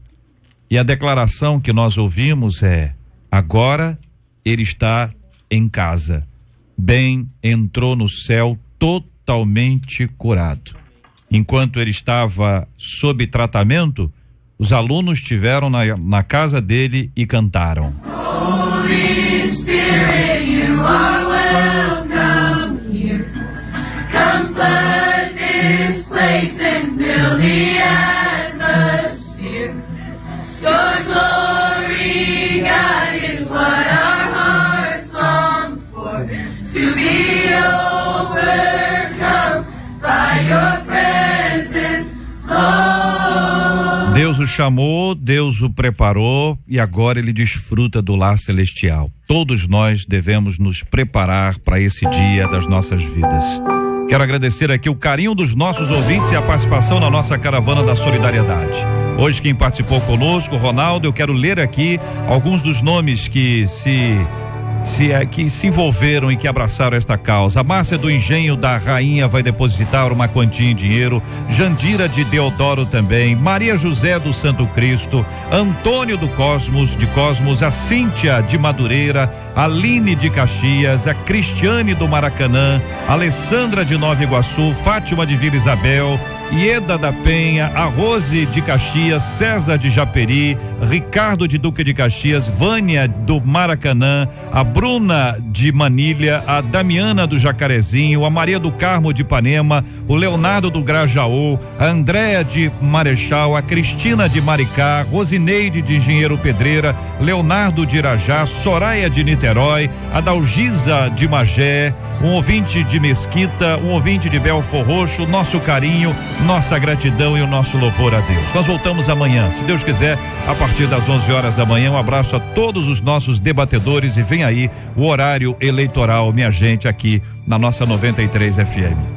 E a declaração que nós ouvimos é: agora ele está em casa. Ben entrou no céu totalmente curado. Enquanto ele estava sob tratamento, os alunos estiveram na casa dele e cantaram. Holy Spirit, you are welcome here. Come flood this place and fill the atmosphere. Your glory, God, is what our hearts long for. To be overcome by your presence, Lord. Deus o chamou, Deus o preparou e agora ele desfruta do lar celestial. Todos nós devemos nos preparar para esse dia das nossas vidas. Quero agradecer aqui o carinho dos nossos ouvintes e a participação na nossa caravana da solidariedade. Hoje quem participou conosco, Ronaldo, eu quero ler aqui alguns dos nomes que se envolveram e que abraçaram esta causa. A Márcia do Engenho da Rainha vai depositar uma quantia em dinheiro, Jandira de Deodoro também, Maria José do Santo Cristo, Antônio de Cosmos, a Cíntia de Madureira, Aline de Caxias, a Cristiane do Maracanã, Alessandra de Nova Iguaçu, Fátima de Vila Isabel, Ieda da Penha, a Rose de Caxias, César de Japeri, Ricardo de Duque de Caxias, Vânia do Maracanã, a Bruna de Manilha, a Damiana do Jacarezinho, a Maria do Carmo de Ipanema, o Leonardo do Grajaú, a Andréa de Marechal, a Cristina de Maricá, Rosineide de Engenheiro Pedreira, Leonardo de Irajá, Soraya de Niterói, a Dalgisa de Magé, um ouvinte de Mesquita, um ouvinte de Belfor Roxo, nosso carinho, nossa gratidão e o nosso louvor a Deus. Nós voltamos amanhã, se Deus quiser, a partir das 11 horas da manhã. Um abraço a todos os nossos debatedores e vem aí o horário eleitoral, minha gente, aqui na nossa 93 FM.